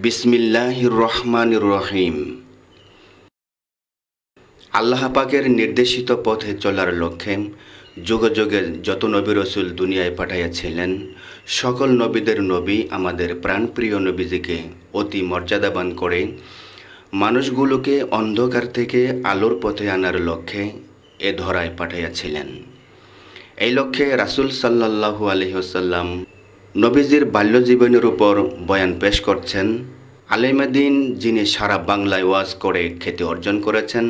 বিসমিল্লাহির রহমানির রহিম। আল্লাহ পাকের নির্দেশিত পথে চলার লক্ষ্যে যুগে যুগে যত নবী রসুল দুনিয়ায় পাঠাইয়াছিলেন, সকল নবীদের নবী আমাদের প্রাণপ্রিয় নবীজিকে অতি মর্যাদাবান করে মানুষগুলোকে অন্ধকার থেকে আলোর পথে আনার লক্ষ্যে এ ধরায় পাঠাইয়াছিলেন। এই লক্ষ্যে রাসূল সাল্লাল্লাহু আলাইহি ওয়াসাল্লাম নবীজির বাল্যজীবনের উপর বয়ান পেশ করছেন। আলেমে দ্বীন, যিনি সারা বাংলায় ওয়াজ করে খ্যাতি অর্জন করেছেন,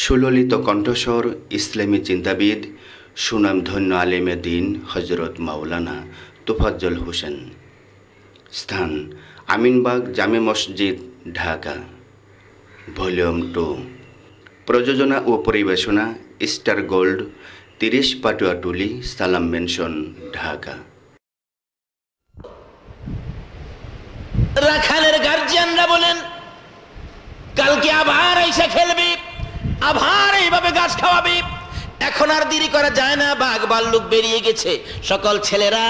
সুললিত কণ্ঠস্বর ইসলামী চিন্তাবিদ, সুনামধন্য আলেমে দ্বীন হযরত মাওলানা তোফাজ্জল হোসেন। স্থান: আমিনবাগ জামে মসজিদ, ঢাকা। ভলিউম 2। প্রযোজনা ও পরিবেশনা স্টার গোল্ড, 30 পাটুয়াটুলি, সালাম মেনশন, ঢাকা। রাখালের গার্জিয়ানরা বলেন, কালকে আবার এসে খেলবি, আবার এইভাবে গাছ খাওয়াবি। এখন আর দেরি করা যায় না, বাঘ ভাল্লুক বেরিয়ে গেছে। সকল ছেলেরা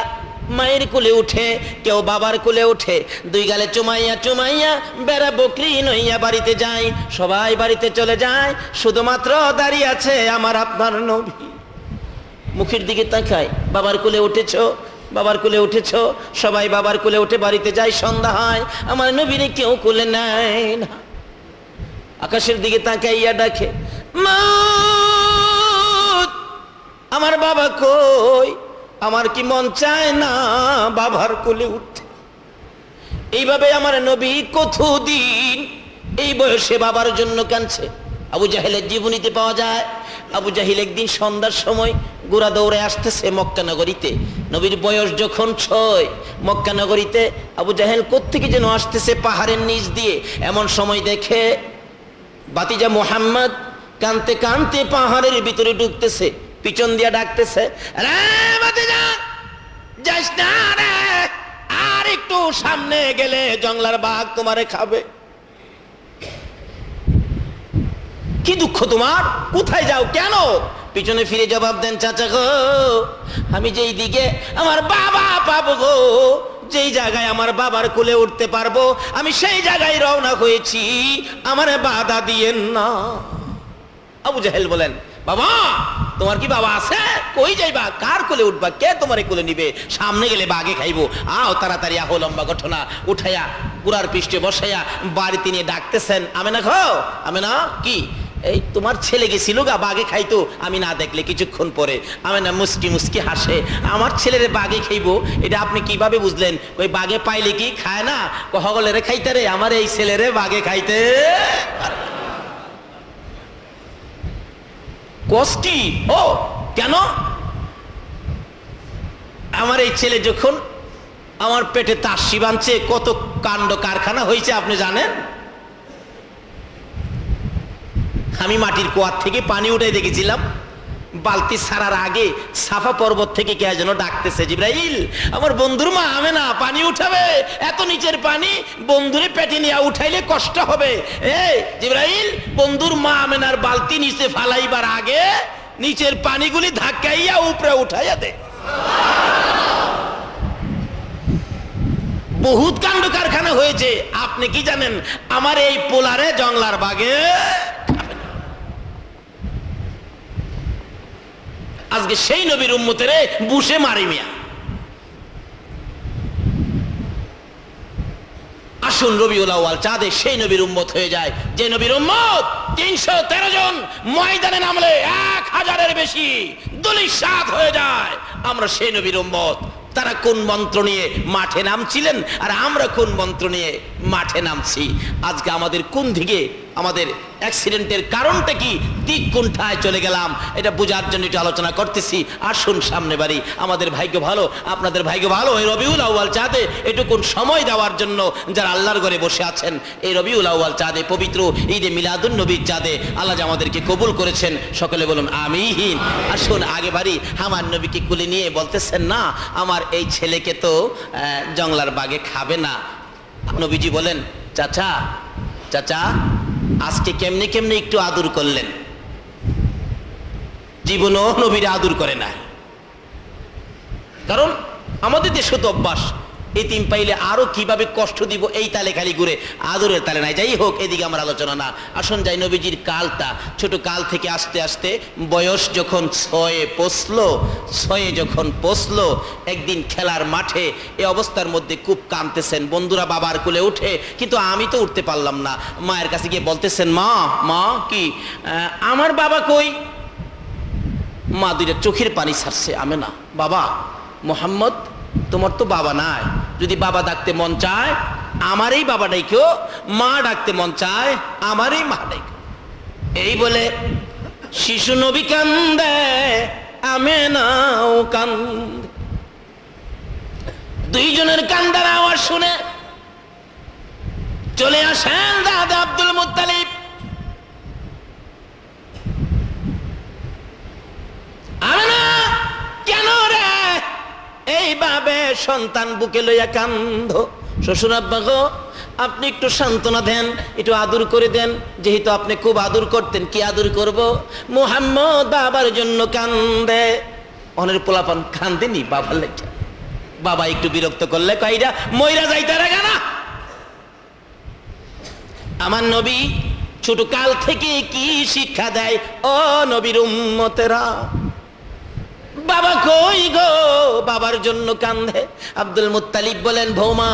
মায়ের কোলে উঠে, কেউ বাবার কোলে উঠে, দুই গালে চুমাইয়া চুমাইয়া বেড়া বকরি নইয়া বাড়িতে যায়। সবাই বাড়িতে চলে যায়, শুধুমাত্র দাঁড়িয়ে আছে আমার আপনার নবী। মুখের দিকে তাকায়, বাবার কোলে উঠেছো, বাবার কোলে উঠেছ। সবাই বাবার কোলে উঠে বাড়িতে যায়। সন্ধ্যা হয়, আমার নবীরে কেউ কোলে নেয় না। আকাশের দিকে তাকাইয়া ডাকে, মা, আমার বাবা কই? আমার কি মন চায় না বাবার কোলে উঠতে? এইভাবে আমার নবী কতদিন এই বয়সে বাবার জন্য কাঁদছে। আবু জাহেলের জীবনীতে পাওয়া যায়, আবু জাহিল একদিন সন্ধ্যার সময় গোড়া দৌড়ে আসতেছে মক্কা নগরীতে। নবীর বয়স যখন 6, মক্কা নগরীতে আবু জাহেল কোত্থেকে যেন আসতেছে পাহাড়ের নিচ দিয়ে। এমন সময় দেখে বাতিজা মুহাম্মদ কানতে কানতে পাহাড়ের ভিতরে ঢুকতেছে, পিছন দিয়া ডাকতেছে, রে বাতিজা, যাস না রে, আর একটু সামনে গেলে জংলার বাঘ তোমারে খাবে। কি দুঃখ তোমার? কোথায় যাও? কেন? পিছনে ফিরে জবাব দেন, চাচা গো, আমি যেই দিকে আমার বাবা পাবো গো, যেই জায়গায় আমার বাবার কোলে উঠতে পারবো, আমি সেই জায়গায় রওনা হয়েছি, আমারে বাধা দিয়েন না। আবু জাহেল বলেন, বাবা, তোমার কি বাবা আছে? কই যাইবা? কার কোলে উঠবা? কে তোমারে কোলে নিবে? সামনে গেলে বাঘে খাইবো। আও তাড়াতাড়ি আহো। লম্বা ঘটনা। উঠাইয়া পুরার পৃষ্ঠে বসাইয়া বাড়িতে নিয়ে ডাকতেছেন, আমেনা খাও, আমেনা, কি এই তোমার ছেলে গেছিল গা বাঘে খাইতো, আমি না দেখলে কিছুক্ষণ পরে। আমেনা মুস্কি মুস্কি হাসে, আমার ছেলেরে বাঘে খাইবো, এটা আপনি কিভাবে বুঝলেন? ওই বাঘে পাইলে কি খায় না? হগলেরে খাইতে রে, আমার এই ছেলেরে বাঘে খাইতে কষ্টি। ও কেন? আমার এই ছেলে যখন আমার পেটে তাসি বাঁধছে, কত কাণ্ড কারখানা হয়েছে আপনি জানেন? আমি মাটির কুয়ার থেকে পানি উঠাই দেখেছিলাম, বালতি ছাড়ার আগে সাফা পর্বত থেকে কে যেন ডাকতেছে, জিব্রাইল, আমার বন্ধুর মা আমেনা পানি উঠাবে, এত নিচের পানি বন্ধুরে পেটে নিয়ে উঠাইলে কষ্ট হবে। এই জিব্রাইল, বন্ধুর মা আমেনার বালতি নিচে ফালাইবার আগে নিচের পানিগুলি ধাক্কাইয়া উপরে উঠাইয়া দে। বহুত কাণ্ড কারখানা হয়েছে। আপনি কি জানেন? আমার এই পোলারে জংলার বাগে আজকে সেই নবীর উম্মতের বুশে মারি মিয়া। আসুন রবিউল আউয়াল চাঁদে সেই নবীর উম্মত হয়ে যায়, যে নবীর উম্মত 313 জন ময়দানে নামলে 1000-এর বেশি দুলিশাত হয়ে যায়। আমরা সেই নবীর উম্মত। তারা কোন মন্ত্র নিয়ে মাঠে নামছিলেন আর আমরা কোন মন্ত্র নিয়ে মাঠে নামছি? আজকে আমাদের কোন দিকে, আমাদের অ্যাক্সিডেন্টের কারণটা কি, দিক কোনটায় চলে গেলাম, এটা বোঝার জন্য একটু আলোচনা করতেছি। আসুন সামনে বাড়ি। আমাদের ভাগ্য ভালো, আপনাদের ভাগ্য ভালো, এই রবিউল আউয়াল চাঁদে এটুকুন সময় দেওয়ার জন্য যারা আল্লাহর ঘরে বসে আছেন। এই রবিউল আউয়াল চাঁদে, পবিত্র ঈদে মিলাদুন নবীর চাঁদে আল্লাহ যে আমাদেরকে কবুল করেছেন, সকলে বলুন আমিন। আসুন আগে বাড়ি। আমার নবীকে কুলে নিয়ে বলতেছেন, না, আমার এই ছেলেকে তো জংলার বাগে খাবে না। নবীজি বলেন, চাচা, চাচা, আজকে কেমনে কেমনে একটু আদর করলেন, জীবনও নবীর আদর করে না। কারণ আমাদের দেশে তো অভ্যাস, এতিম পাইলে আরো কিভাবে কষ্ট দিব এই তালে খালি ঘুরে, আদরের তালে নাই। যাই হোক, এদিকে আমার আলোচনা না, আসুন যাই নবীজির কালটা। ছোট কাল থেকে আস্তে আস্তে বয়স যখন 6-এ পৌঁছলো, 6-এ যখন পৌঁছলো, একদিন খেলার মাঠে এই অবস্থার মধ্যে খুব কাঁদতেছেন। বন্ধুরা বাবার কোলে উঠে, কিন্তু আমি তো উঠতে পারলাম না। মায়ের কাছে গিয়ে বলতেছেন, মা মা কি আমার বাবা কই? মা দুইটা চোখের পানি ছাড়ছে। আমি না, বাবা মোহাম্মদ তোমার তো বাবা নাই, যদি বাবা ডাকতে মন চায় আমারই বাবা ডাইকো, মা ডাকতে মন চায় আমারই মা ডাইকো। এই বলে শিশু নবী কান্দে, আমেনাও কান্দে। দুইজনের কান্দার আওয়াজ শুনে চলে আসেন দাদা আব্দুল মুত্তালিব। আমেনা, কেন রে এইভাবে সন্তান বুকে লইয়া কান্দ? শ্বশুর আব্বা গো, আপনি একটু সান্ত্বনা দেন, একটু আদর করে দেন, যেহেতু আপনি খুব আদর করতেন। কি আদর করব? মুহাম্মদ বাবার জন্য কান্দে। অনের পোলাপান কান্দেনি বাবার লেগে। বাবা একটু বিরক্ত করলে কইরা মইরা যাইতে রাখা না। আমার নবী ছোট কাল থেকে কি শিক্ষা দেয়? ও নবীর উম্মতেরা, বাবা কই গো? বাবার জন্য কান্দে। আব্দুল মুত্তালিব বলেন, বৌমা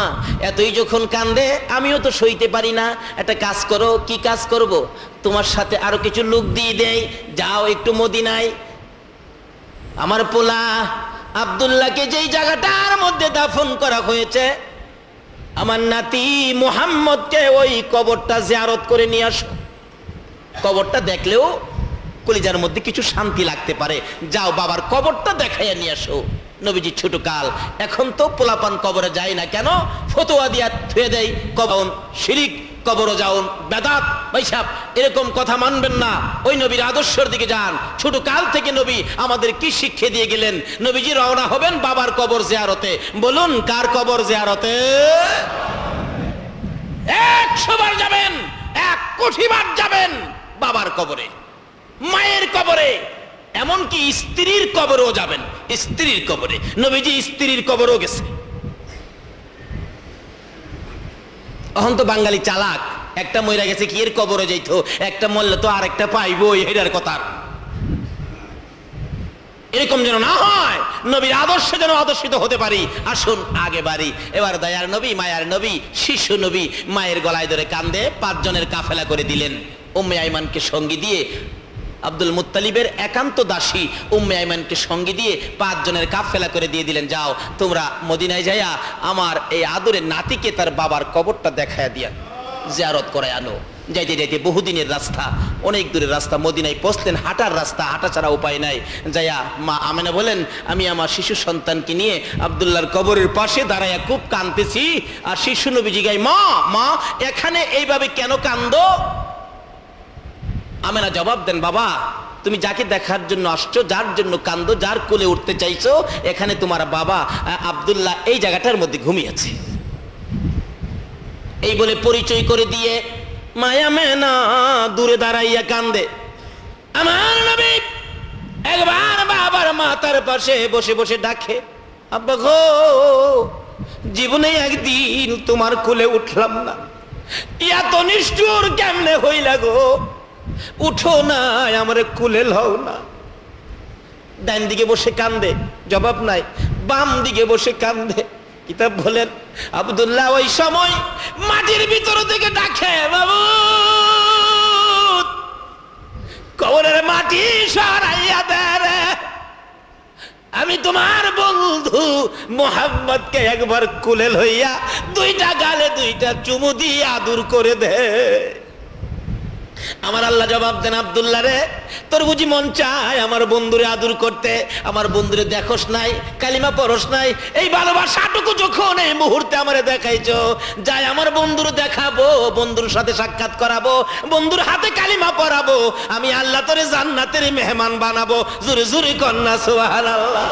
এতই যখন কান্দে আমিও তো সইতে পারি না, একটা কাজ করো। কি কাজ করব? তোমার সাথে আরো কিছু লোক দিয়ে দেই, যাও একটু মদিনায় আমার পোলা আব্দুল্লাহকে যেই জায়গাটার মধ্যে দাফন করা হয়েছে, আমার নাতি মুহাম্মদকে ওই কবরটা জিয়ারত করে নিয়ে আসো। কবরটা দেখলেও কলিজার মধ্যে কিছু শান্তি লাগতে পারে, যাও বাবার কবরটা দেখাইয়া নিয়ে আসো। নবীজি ছোট কাল, এখন তো পোলাপান কবরে যায় না কেন? ফতোয়া দিয়া থুয়ে দেয়, কবর শিরিক, কবরও যাও বেদাত, ভাইসাব এরকম কথা মানবেন না। ওই নবীর আদর্শের দিকে যান। ছোট কাল থেকে নবী আমাদের কি শিক্ষা দিয়ে গেলেন? নবীজি রওনা হবেন বাবার কবর জিয়ারতে। বলুন কার কবর জিয়ারতে? 100 বার যাবেন, 1 কোটি বার যাবেন বাবার কবরে, মায়ের কবরে, এমনকি স্ত্রীর কবরেও যাবেন। স্ত্রীর কবরে নবীজি স্ত্রীর কবরও গেছে। এখন তো বাঙালি চালাক, একটা মইরা গেছে কি এর কবরে যাইতো, একটা মরলে তো আরেকটা পাইবো, এটার কথা। এরকম যেন না হয়, নবীর আদর্শে যেন আদর্শিত হতে পারি। আসুন আগে বাড়ি। এবার দয়ার নবী, মায়ার নবী, শিশু নবী মায়ের গলায় ধরে কান্দে। 5 জনের কাফেলা করে দিলেন। উম্মে আইমানকে সঙ্গী দিয়ে, আব্দুল মুত্তালিবের একান্ত দাসী উম্মে আইমানকে সঙ্গী দিয়ে 5 জনের কাফেলা করে দিয়ে দিলেন, যাও তোমরা মদিনায় যাইয়া আমার এই আদরের নাতিকে তার বাবার কবরটা দেখায়া দিয়া জিয়ারত করে আনো। যাইতে যাইতে বহুদিনের রাস্তা, অনেক দূরের রাস্তা, মদিনায় পৌঁছলেন। হাঁটার রাস্তা, হাঁটা ছাড়া উপায় নাই। যাইয়া মা আমেনা বলেন, আমি আমার শিশু সন্তানকে নিয়ে আব্দুল্লাহর কবরের পাশে দাঁড়াইয়া খুব কাঁদতেছি। আর শিশু নবী জিগায়, মা মা এখানে এইভাবে কেন কান্দো? আমেনা জবাব দেন, বাবা তুমি যাকে দেখার জন্য আসছো, যার জন্য কান্দো, যার কোলে উঠতে চাইছো, এখানে তোমার বাবা আব্দুল্লাহ এই জায়গাটার মধ্যে ঘুমিয়েছে। এই বলে পরিচয় করে দিয়ে মায়া মেনা দূরে দাঁড়াইয়া কান্দে। আমার নবী একবার বাবার মাথার পাশে বসে বসে ডাকে, আব্বা গো, জীবনে একদিন তোমার কোলে উঠলাম না, এত নিষ্ঠুর কেমনে হইলা গো, উঠো না, আমারে কুলে লও না। ডান দিকে বসে কান্দে, জবাব নাই। বাম দিকে বসে কান্দে। কিতাব বলেন আব্দুল্লাহ ওই সময় মাটির ভিতর থেকে ডাকে, বাবু কবরের মাটি সরাইয়া দে রে, আমি তোমার বন্ধু মুহাম্মদকে একবার কুলে লইয়া 2টা গালে 2টা চুমু দিয়ে আদর করে দে। আমার আল্লাহ জবাব দেন, আব্দুল্লাহ রে, তোর বুঝি মন চায় আমার বন্ধুরে আদর করতে? আমার বন্ধুরে দেখোস নাই, কালিমা পড়স নাই? এই ভালোবাসাটুকু যখন এই মুহূর্তে আমারে দেখাইছো, যাই আমার বন্ধুর দেখাবো, বন্ধুর সাথে সাক্ষাৎ করাবো, বন্ধুর হাতে কালিমা পড়াবো, আমি আল্লাহ তোরে জান্নাতের মেহমান বানাবো। জোরে জোরে কন্যা সুবহানাল্লাহ।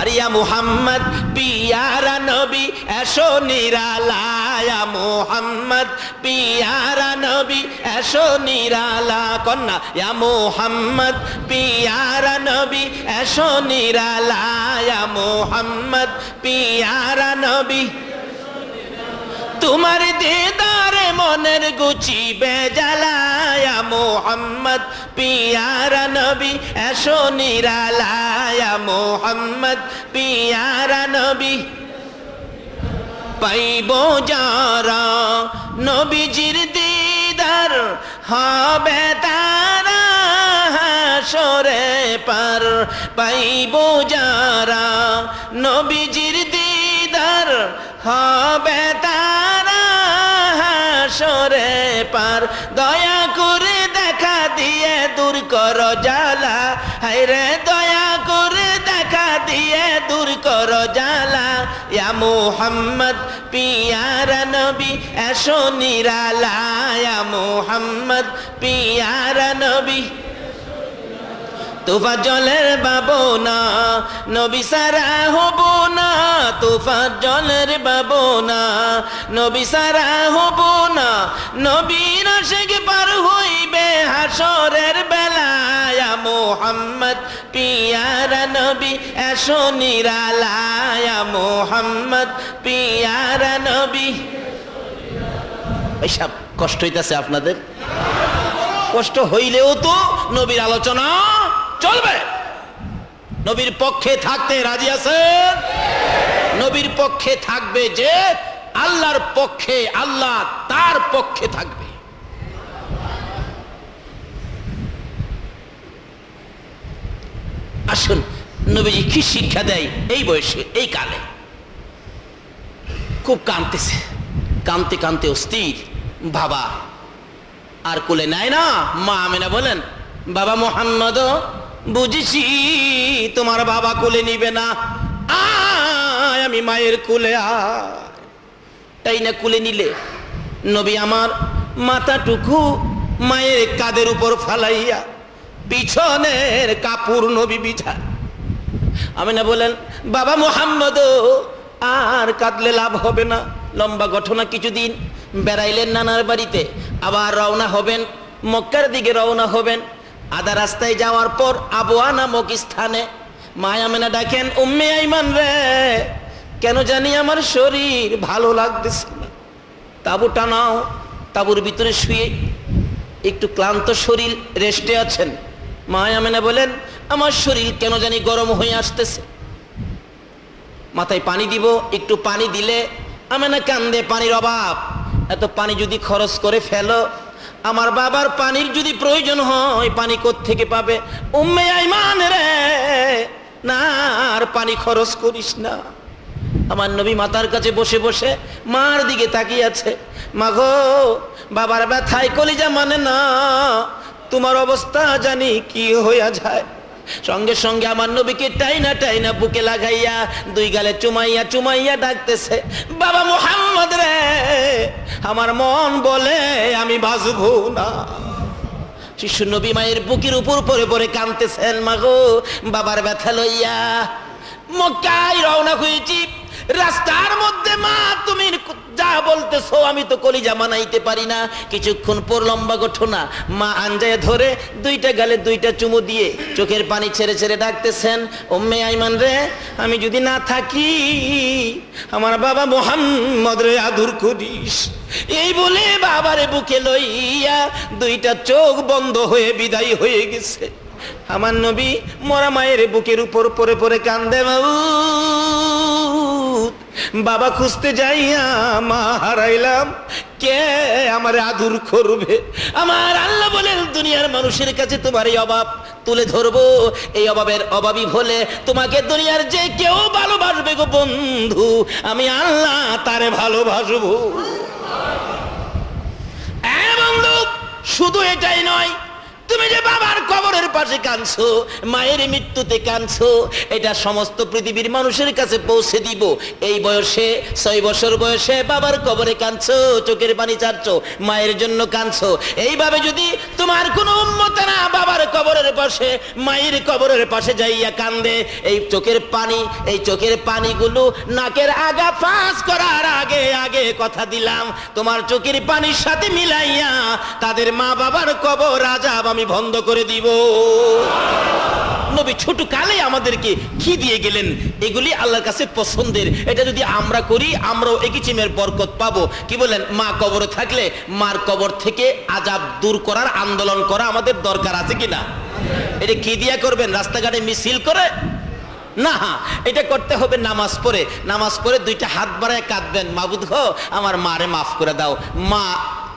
ইয়া মুহাম্মদ পিয়ারা নবী এসো নিরালা মুহাম্মদ পিয়ারা নবী এসো নিরালা কন্যা ইয়া মুহাম্মদ পিয়ারা নবী এসো নিরালা মুহাম্মদ পিয়ারা নবী তোমার দিদারে মনের গুচি বেজালায়া মুহাম্মদ পিয়ারা নবী এসো নিরালায়া মুহাম্মদ পিয়ারা নবী পাইব যারা নবীজির দিদার হবে তারা হাসরে পার পাইব যারা নবীজির দিদার হবে তারা হাসরে পার দয়া করে দেখা দিয়ে দূর কর জ্বালা হায়রে দয়া করে দেখা দিয়ে দূর কর জ্বালা ইয়া মুহাম্মদ পিয়ারা নবী এসো নিরালা ইয়া মুহাম্মদ পিয়ারা নবী তুফা জলের বাবো না নবী সারা হব না তুফা জলের বাবো না নবী সারা হব না নবীর আশিক পার হইবে হাসরের বেলায় মুহাম্মদ পিয়ারা নবী এসো নিরালায় মুহাম্মদ পিয়ারা নবী এইসব কষ্ট হইতাছে আপনাদের কষ্ট হইলেও তো নবীর আলোচনা চলবে নবীর পক্ষে থাকতে রাজি আছেন নবীর পক্ষে থাকবে যে আল্লাহর পক্ষে আল্লাহ তার পক্ষে থাকবে আসুন নবীজি কি শিক্ষা দেয় এই বয়সে এই কালে খুব কাঁদতেছে কাঁদতে কাঁদতে অস্থির বাবা আর কোলে নেয় না মা আমেনা বলেন বাবা মুহাম্মদ বুঝেছি তোমার বাবা কোলে নিবে না আয় আমি মায়ের কোলে তাই না কোলে নিলে নবী আমার মাথাটুকু মায়ের কাঁধের উপর ফালাইয়া পিছনের কাপড় নবী বিছা আমেনা বলেন বাবা মুহাম্মদ আর কাঁদলে লাভ হবে না লম্বা ঘটনা কিছুদিন বেড়াইলেন নানার বাড়িতে আবার রওনা হবেন মক্কার দিকে রওনা হবেন আধা রাস্তায় যাওয়ার পর আবওয়া নামক স্থানে মা আমেনা ডাকেন উম্মে আইমান রে কেন জানি আমার শরীর ভালো লাগতেছে না তাবু টানাও তাবুর ভিতরে শুয়ে একটু ক্লান্ত শরীর রেস্টে আছেন মা আমেনা বলেন আমার শরীর কেন জানি গরম হয়ে আসতেছে মাথায় পানি দিব একটু পানি দিলে আমেনা কান্দে পানির অভাব এত পানি যদি খরচ করে ফেলো আমার বাবার পানির যদি প্রয়োজন হয় পানি কোত্থেকে পাবে উম্মে আইমান রে না আর পানি খরচ করিস না আমার নবী মাতার কাছে বসে বসে মার দিকে তাকিয়ে আছে মা গো বাবার ব্যথায় কলিজা মানে না তোমার অবস্থা জানি কি হইয়া যায় সঙ্গে সঙ্গে আমার নবীকে টাইনা টাইনা বুকে লাগাইয়া দুই গালে চুমাইয়া চুমাইয়া ডাকতেছে বাবা মুহাম্মদ রে আমার মন বলে আমি বাঁচবো না শিশু নবী মায়ের বুকের উপর পরে পরে কাঁদতেছেন মাগো বাবার ব্যথা লইয়া মক্কায় রওনা হয়েছি রাস্তার মধ্যে মা তুমি যা বলতেছো আমি তো কলিজা মানাইতে পারি না কিছুক্ষণ পর লম্বা ঘটনা মা আঞ্জায় ধরে দুইটা গালে দুইটা চুমু দিয়ে চোখের পানি ছেড়ে ছেড়ে ডাকতেছেন উম্মে আইমান রে আমি যদি না থাকি আমার বাবা মুহাম্মদ রে আদর করিস এই বলে বাবারে বুকে লইয়া দুইটা চোখ বন্ধ হয়ে বিদায় হয়ে গেছে আমার নবী মরা মায়ের বুকের উপর পরে পরে কান্দে বাবা খুঁজতে যাইয়া মা হারাইলাম কে আমার আদর করবে আমার আল্লাহ বলেন দুনিয়ার মানুষের কাছে তোমার এই অভাব তুলে ধরবো এই অভাবের অভাবী হলে তোমাকে দুনিয়ার যে কেউ ভালোবাসবে গো বন্ধু আমি আল্লাহ তারে ভালোবাসবো বন্ধু শুধু এটাই নয় তুমি যে বাবার কবরের পাশে কাঁদছো, মায়ের মৃত্যুতে কাঁদছো, এটা সমস্ত পৃথিবীর মানুষের কাছে পৌঁছে দিব। এই বয়সে 6 বছর বয়সে বাবার কবরে কাঁদছো, চোখের পানি ছাড়ছো, মায়ের জন্য কাঁদছো। এইভাবে যদি তোমার কোনো উম্মতেরা বাবার কবরের পাশে মায়ের কবরের পাশে যাইয়া কান্দে, এই চোখের পানিগুলো নাকের আগা ফাঁস করার আগে আগে কথা দিলাম তোমার চোখের পানির সাথে মিলাইয়া তাদের মা বাবার কবর আযাব আমি বন্ধ করে দিব। নবী ছোট কালে আমাদেরকে কি দিয়ে গেলেন, এগুলি আল্লাহর কাছে পছন্দের। এটা যদি আমরা করি আমরাও একই চিমের বরকত পাবো। কি বলেন, মা কবরে থাকলে মার কবর থেকে আযাব দূর করার আন্দোলন করা আমাদের দরকার আছে কিনা? এটা কি দিয়া করবেন? রাস্তাঘাটে মিছিল করে না, এটা করতে হবে নামাজ পড়ে। নামাজ পড়ে 2টা হাত বাড়ায় কাঁদবেন, মাবুদ গো আমার মারে মাফ করে দাও। মা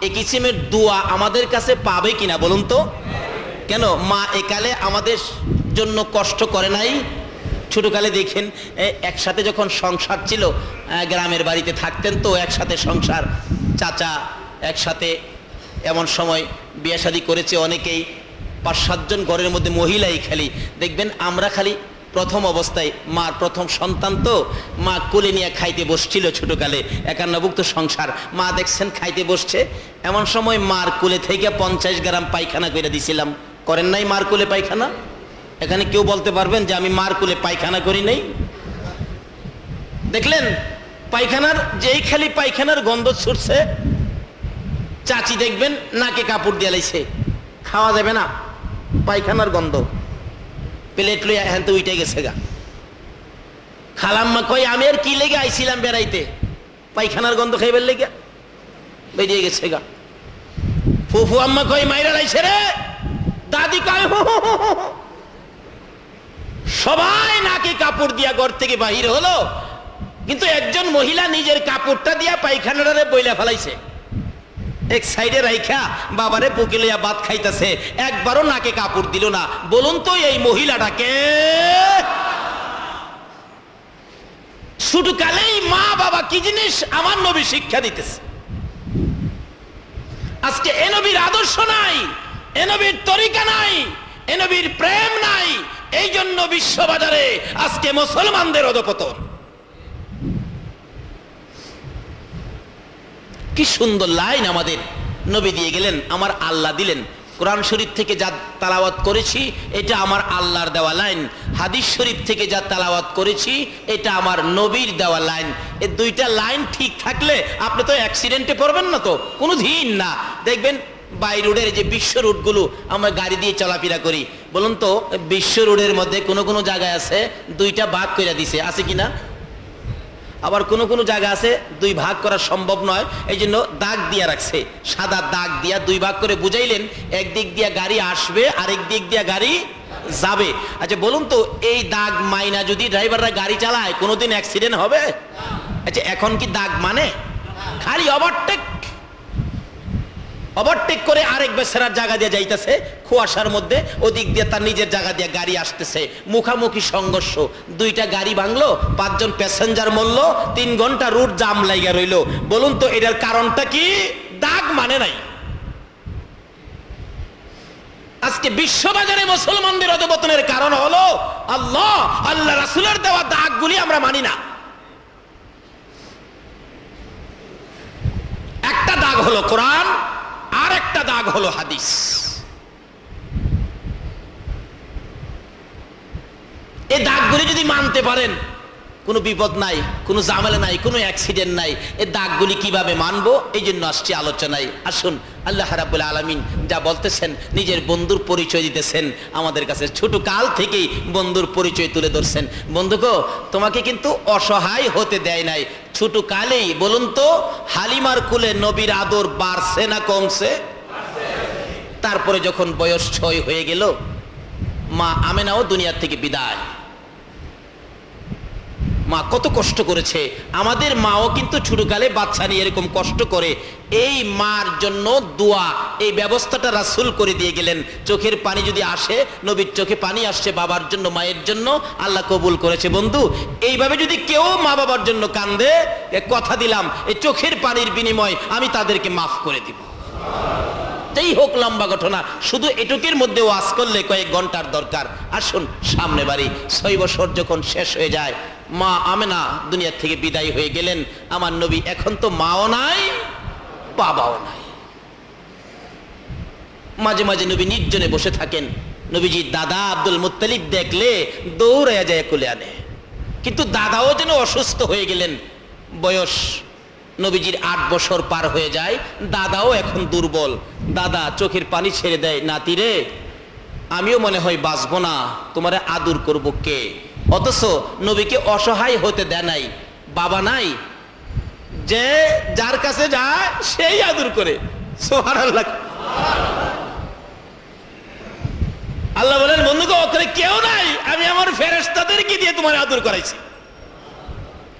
এই কিসিমের দোয়া আমাদের কাছে পাবে কিনা বলুন তো? কেন মা একালে আমাদের জন্য কষ্ট করে নাই? ছোটকালে দেখেন একসাথে যখন সংসার ছিল, গ্রামের বাড়িতে থাকতেন তো একসাথে সংসার, চাচা একসাথে, এমন সময় বিয়ে শাদী করেছে অনেকেই, 5-7 জন ঘরের মধ্যে মহিলাই খালি দেখবেন। আমরা খালি প্রথম অবস্থায় মার প্রথম সন্তান তো, মা কোলে নিয়ে খাইতে বসছিল ছোটকালে, 51ভুক্ত সংসার। মা দেখছেন খাইতে বসছে, এমন সময় মার কোলে থেকে 50 গ্রাম পায়খানা করে দিছিলাম। করেন নাই মার কোলে পায়খানা? এখানে কেউ বলতে পারবেন যে আমি মার কোলে পায়খানা করি নাই? দেখলেন পায়খানার, যেই খালি পায়খানার গন্ধ ছুটছে, চাচি দেখবেন নাকে কাপড় দিয়ে লাইছে, খাওয়া যাবে না, পায়খানার গন্ধ, প্লেট লইয়া হ্যাঁ তো উইটে গেছে গা। খালাম্মা কই আমি আর কি লেগে আইছিলাম বেড়াইতে, পায়খানার গন্ধ খাইবার লেগে বেরিয়ে গেছে গা। ফুফু আম্মা কই মাইরা লাইছে রে, দাদি কয় সবাই নাকে কাপড় দিয়া ঘর থেকে বাহির হলো, কিন্তু একজন মহিলা নিজের কাপড়টা দিয়া পায়খানাটারে বইলা ফেলাইছে, এক সাইডে রাইখা বাবারে বুকে লইয়া ভাত খাইতেছে, একবারও নাকে কাপড় দিল না। বলুন তো এই মহিলাটাকে? শুধু কালেই মা বাবা কি জিনিস আমার নবী শিক্ষা দিতেছে। আজকে এ নবীর আদর্শ নাই, এ নবীর তরিকা নাই, এ নবীর প্রেম নাই, এই জন্য বিশ্ববাজারে আজকে মুসলমানদের অধঃপতন। কি সুন্দর লাইন আমাদের নবী দিয়ে গেলেন, আমার আল্লাহ দিলেন। কোরআন শরীফ থেকে যা তালাওয়াত করেছি এটা আমার আল্লাহর দেওয়া লাইন, হাদিস শরীফ থেকে যা তালাওয়াত করেছি এটা আমার নবীর দেওয়া লাইন। এই 2টা লাইন ঠিক থাকলে আপনি তো অ্যাক্সিডেন্টে পড়বেন না, তো কোনো দিন না। দেখবেন বাই রোডের যে বিশ্ব রোডগুলো আমরা গাড়ি দিয়ে চলাফেরা করি, বলুন তো বিশ্ব রোডের মধ্যে কোনো জায়গায় আছে 2টা ভাগ করে দিছে, আছে কিনা? আবার কোনো জায়গা আছে 2 ভাগ করা সম্ভব নয়, এই জন্য দাগ দিয়া রাখছে, সাদা দাগ দিয়া 2 ভাগ করে বুঝাইলেন, একদিক দিয়া গাড়ি আসবে আরেক দিক দিয়া গাড়ি যাবে। আচ্ছা বলুন তো এই দাগ মাইনা যদি ড্রাইভাররা গাড়ি চালায় কোনোদিন অ্যাক্সিডেন্ট হবে? আচ্ছা এখন কি দাগ মানে? খালি ওভারটেক করে আরেক বেচারার জায়গা দিয়ে যাইতেছে, কুয়াশার মধ্যে ওদিক দিয়ে তার নিজের জায়গা দিয়ে গাড়ি আসতেছে, মুখামুখি সংঘর্ষ, 2টা গাড়ি ভাঙলো, 5 জন প্যাসেঞ্জার মরল, 3 ঘন্টা রুট জাম লাইগা রইল। বলুন তো এটার কারণটা কি? দাগ মানে নাই। আজকে বিশ্ববাজারে মুসলমানদের অধঃপতনের কারণ হলো আল্লাহ রাসূলের দেওয়া দাগগুলি আমরা মানি না। একটা দাগ হলো কোরআন, আর একটা দাগ হলো হাদিস। এই দাগগুলি যদি মানতে পারেন কোনো বিপদ নাই, কোনো ঝামেলা নাই, কোনো অ্যাক্সিডেন্ট নাই। এই দাগগুলি কিভাবে মানবো এই জন্য আসছে আলোচনায়। আসুন, আল্লাহ রাব্বুল আলামিন যা বলতেছেন, নিজের বন্ধুর পরিচয় দিতেছেন আমাদের কাছে, ছোট কাল থেকেই বন্ধুর পরিচয় তুলে ধরছেন। বন্ধুগো তোমাকে কিন্তু অসহায় হতে দেয় নাই, ছোট কালেই। বলুন তো হালিমার কুলে নবীর আদর বাড়ছে না কমছে? তারপরে যখন বয়স 6 হয়ে গেল, মা আমেনাও দুনিয়া থেকে বিদায়। মা কত কষ্ট করেছে, আমাদের মাও কিন্তু ছোটকালে বাচ্চা নিয়ে এরকম কষ্ট করে। এই মার জন্য দোয়া, এই ব্যবস্থাটা রাসূল করে দিয়ে গেলেন। চোখের পানি যদি আসে, নবীর চোখে পানি আসছে বাবার জন্য, মায়ের জন্য, আল্লাহ কবুল করেছে। বন্ধু এইভাবে যদি কেউ মা বাবার জন্য কান্দে, কথা দিলাম এই চোখের পানির বিনিময় আমি তাদেরকে মাফ করে দিব। যতই হোক লম্বা ঘটনা, শুধু এটুকের মধ্যে ওয়াজ করলে কয়েক ঘন্টার দরকার। আসুন সামনে বাড়ি। 6 বছর যখন শেষ হয়ে যায়, মা আমেনা দুনিয়া থেকে বিদায় হয়ে গেলেন। আমার নবী এখন তো মাও নাই বাবাও নাই। মাঝে মাঝে নবী নির্জনে বসে থাকেন। নবীজির দাদা আব্দুল মুত্তালিব দেখলে দৌড়াইয়া যায় কোলে আনে, কিন্তু দাদাও যেন অসুস্থ হয়ে গেলেন। বয়স নবীজির 8 বছর পার হয়ে যায়, দাদাও এখন দুর্বল। দাদা চোখের পানি ছেড়ে দেয়, নাতি রে আমিও মনে হয় বাঁচবো না, তোমারে আদর করব কে? অথচ নবীকে অসহায় হতে দেয় নাই। বাবা নাই, যে যার কাছে যায় সেই আদর করে। সুবহানাল্লাহ। আল্লাহ বলেন, বন্ধুকে ওখানে কেউ নাই, আমি আমার ফেরেশতাদেরকে দিয়ে তোমার আদর করাইছি।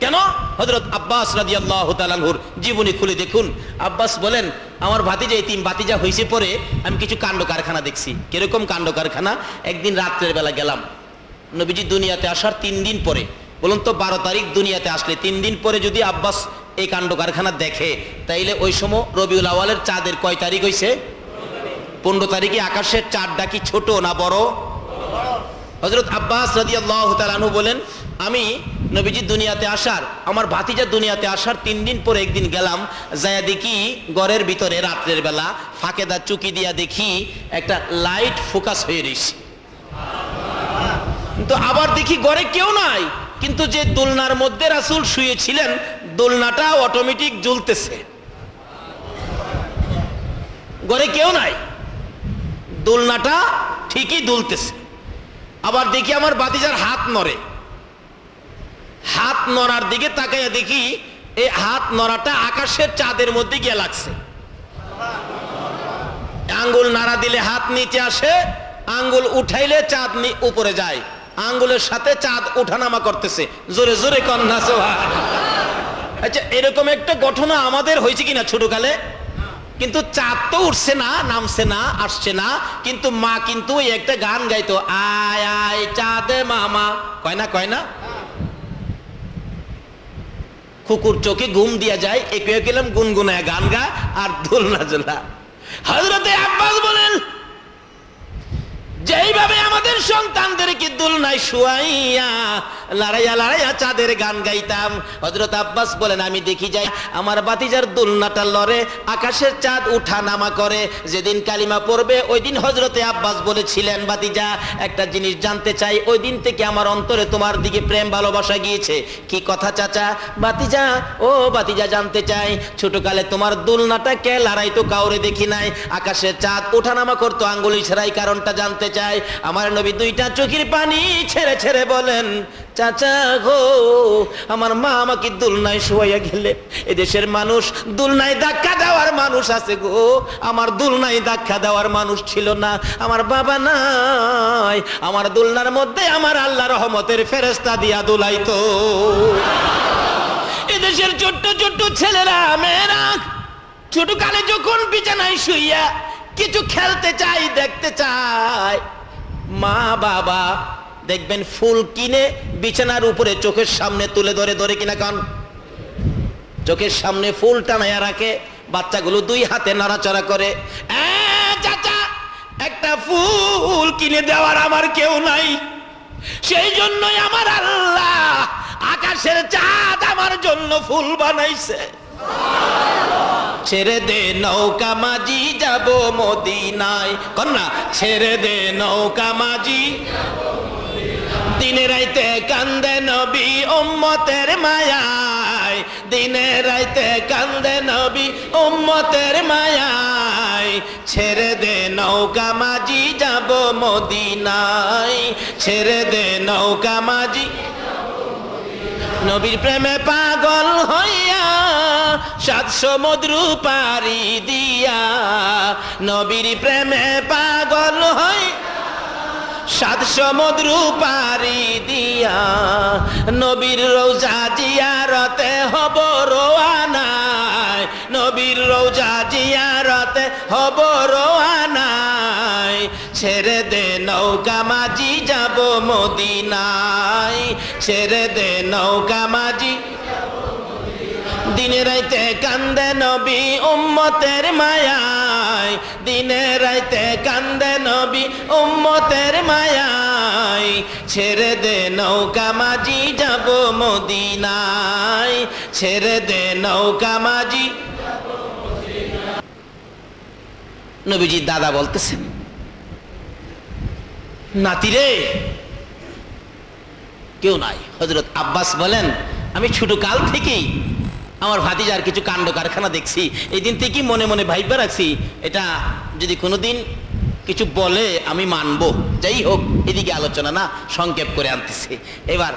কেন? হযরত আব্বাস রাদিয়াল্লাহু তাআলা আনহুর জীবনী খুলে দেখুন। আব্বাস বলেন, আমার ভাতিজা এতিম, ভাতিজা হইছে পরে আমি কিছু কাণ্ড কারখানা দেখছি। কিরকম কাণ্ড কারখানা? একদিন রাত্রের বেলা গেলাম, নবীজি দুনিয়াতে আসার 3 দিন পরে। বলুন তো 12 তারিখ দুনিয়াতে আসলে 3 দিন পরে যদি আব্বাস এই কাণ্ড কারখানা দেখে, তাইলে ওই সময় রবিউল আউয়ালের চাঁদের কয় তারিখ হইছে? 15 তারিখে। আকাশের চাঁদটা কি ছোট না বড়? হযরত আব্বাস রাদিয়াল্লাহু তাআলা আনহু বলেন, আমি নবীজি দুনিয়াতে আসার, আমার ভাতিজা দুনিয়াতে আসার 3 দিন পরে একদিন গেলাম, যায়া দেখি ঘরের ভিতরে রাত্রের বেলা ফাঁকেদা চুকি দিয়া দেখি একটা লাইট ফোকাস হয়ে রয়েছে। কিন্তু আবার দেখি ঘরে কেউ নাই, কিন্তু যে দোলনার মধ্যে রাসূল শুয়েছিলেন দোলনাটা অটোমেটিক জ্বলতেছে। ঘরে কেউ নাই, দোলনাটা ঠিকই দুলতেছে। আবার দেখি আমার ভাতিজার হাত নড়ে, হাত নড়ার দিকে তাকাইয়া দেখি এই হাত নড়াটা আকাশের চাঁদের মধ্যে গিয়ে লাগছে। আঙ্গুল নাড়া দিলে হাত নিচে আসে, আঙ্গুল উঠাইলে চাঁদ উপরে যায়, আঙ্গুলের সাথে চাঁদ ওঠানামা করতেছে। জোরে জোরে কন্যা সোহা। আচ্ছা, এরকম একটা ঘটনা আমাদের হয়েছে কিনা ছোটকালে? কিন্তু চাঁদ তো উঠছে না, নামছে না, আসছে না, কিন্তু মা কিন্তু ওই একটা গান গাইতো, আয় আয় চাঁদে মামা, কয় না কয় না? কুকুর চোখে ঘুম দিয়া যায়, একে গেলাম গুনগুনায় গান গা আর দোলনা জোলা। হযরতে আব্বাস বলেন, যেইভাবে আমাদের সন্তানদেরকে দোলনায় শুয়াইয়া লড়াইয়া লড়াইয়া চাঁদের গান গাইতাম, হযরত আব্বাস বলেন আমি দেখি যাই আমার ভাতিজার দোলনাটা লড়ে, আকাশের চাঁদ উঠা নামা করে। যেদিন কালিমা পড়বে ওই দিন হযরতে আব্বাস বলেছিলেন, ভাতিজা একটা জিনিস জানতে চাই, ওই দিন থেকে আমার অন্তরে তোমার দিকে প্রেম ভালোবাসা গিয়েছে। কি কথা চাচা? ভাতিজা, ও ভাতিজা জানতে চাই, ছোটকালে তোমার দোলনাটা কে লড়াইতো কাউরে দেখি নাই, আকাশের চাঁদ ওঠানামা করতো আঙ্গুল ইশারায়, কারণটা জানতে চাই। আমার নবী 2টা চোখের পানি ছেড়ে ছেড়ে বলেন, চাচা গো, আমার মা আমাকে দোলনায় শোয়াইয়া গেলে, এদেশের মানুষ দোলনায় ধাক্কা দেওয়ার মানুষ আছে গো, আমার দোলনায় ধাক্কা দেওয়ার মানুষ ছিল না, আমার বাবা নাই, আমার দোলনার মধ্যে আমার আল্লাহ রহমতের ফেরেশতা দিয়া দোলাইতো। এদেশের ছোট্ট ছোট্ট ছেলেরা মেয়েরা ছোটকালে যখন বিছানায় শুইয়া কিছু খেলতে চাই, দেখতে চাই, মা বাবা দেখবেন ফুল কিনে বিছানার উপরে চোখের সামনে তুলে ধরে, ধরে কিনা কান, চোখের সামনে ফুল টানাইয়া রাখে, বাচ্চাগুলো 2 হাতে নাড়াচাড়া করে, চাচা একটা ফুল কিনে দেওয়ার আমার কেউ নাই, সেই জন্যই আমার আল্লাহ আকাশের চাঁদ আমার জন্য ফুল বানাইছে। ছেড়ে দে নৌকা মাঝি যাব মদিনায়, কন্যা ছেড়ে দে নৌকা মাঝি, দিনে রাইতে কান্দে নবী উম্মতের মায়ায়, দিনে রাইতে কান্দে নবী উম্মতের মায়ায়, ছেড়ে দে নৌকা মাঝি যাব মদিনায়, ছেড়ে দে নৌকা মাঝি। নবীর প্রেমে পাগল হইয়া 7 সমুদ্র পাড়ি দিয়া, নবীর প্রেমে পাগল হই 7 সমুদ্র পাড়ি দিয়া, নবীর রওজা জিয়ারতে হব রওয়ানায়, নবীর রওজা জিয়ারতে হব রওয়ানায়, ছেড়ে দে নৌকা মাঝি যাব মদিনায়, ছেড়ে দে নৌকা মাঝি। দিনে রাইতে কান্দে নবী উম্মতের মায়ায়, দিনে রাইতে কান্দে নবী উম্মতের মায়ায়, ছেড়ে দে নৌকা মাঝি যাব মদিনায়, ছেড়ে দে নৌকা মাঝি। নবীজির দাদা বলতেছেন, নাতিরে কেউ নাই। হযরত আব্বাস বলেন, আমি ছোট কাল থেকেই আমার ভাতিজার কিছু কাণ্ড কারখানা দেখছি, এই দিন থেকেই মনে মনে ভাইবা রাখছি এটা যদি কোনোদিন কিছু বলে আমি মানবো। যাই হোক, এদিকে আলোচনা না, সংক্ষেপ করে আনতেছি। এবার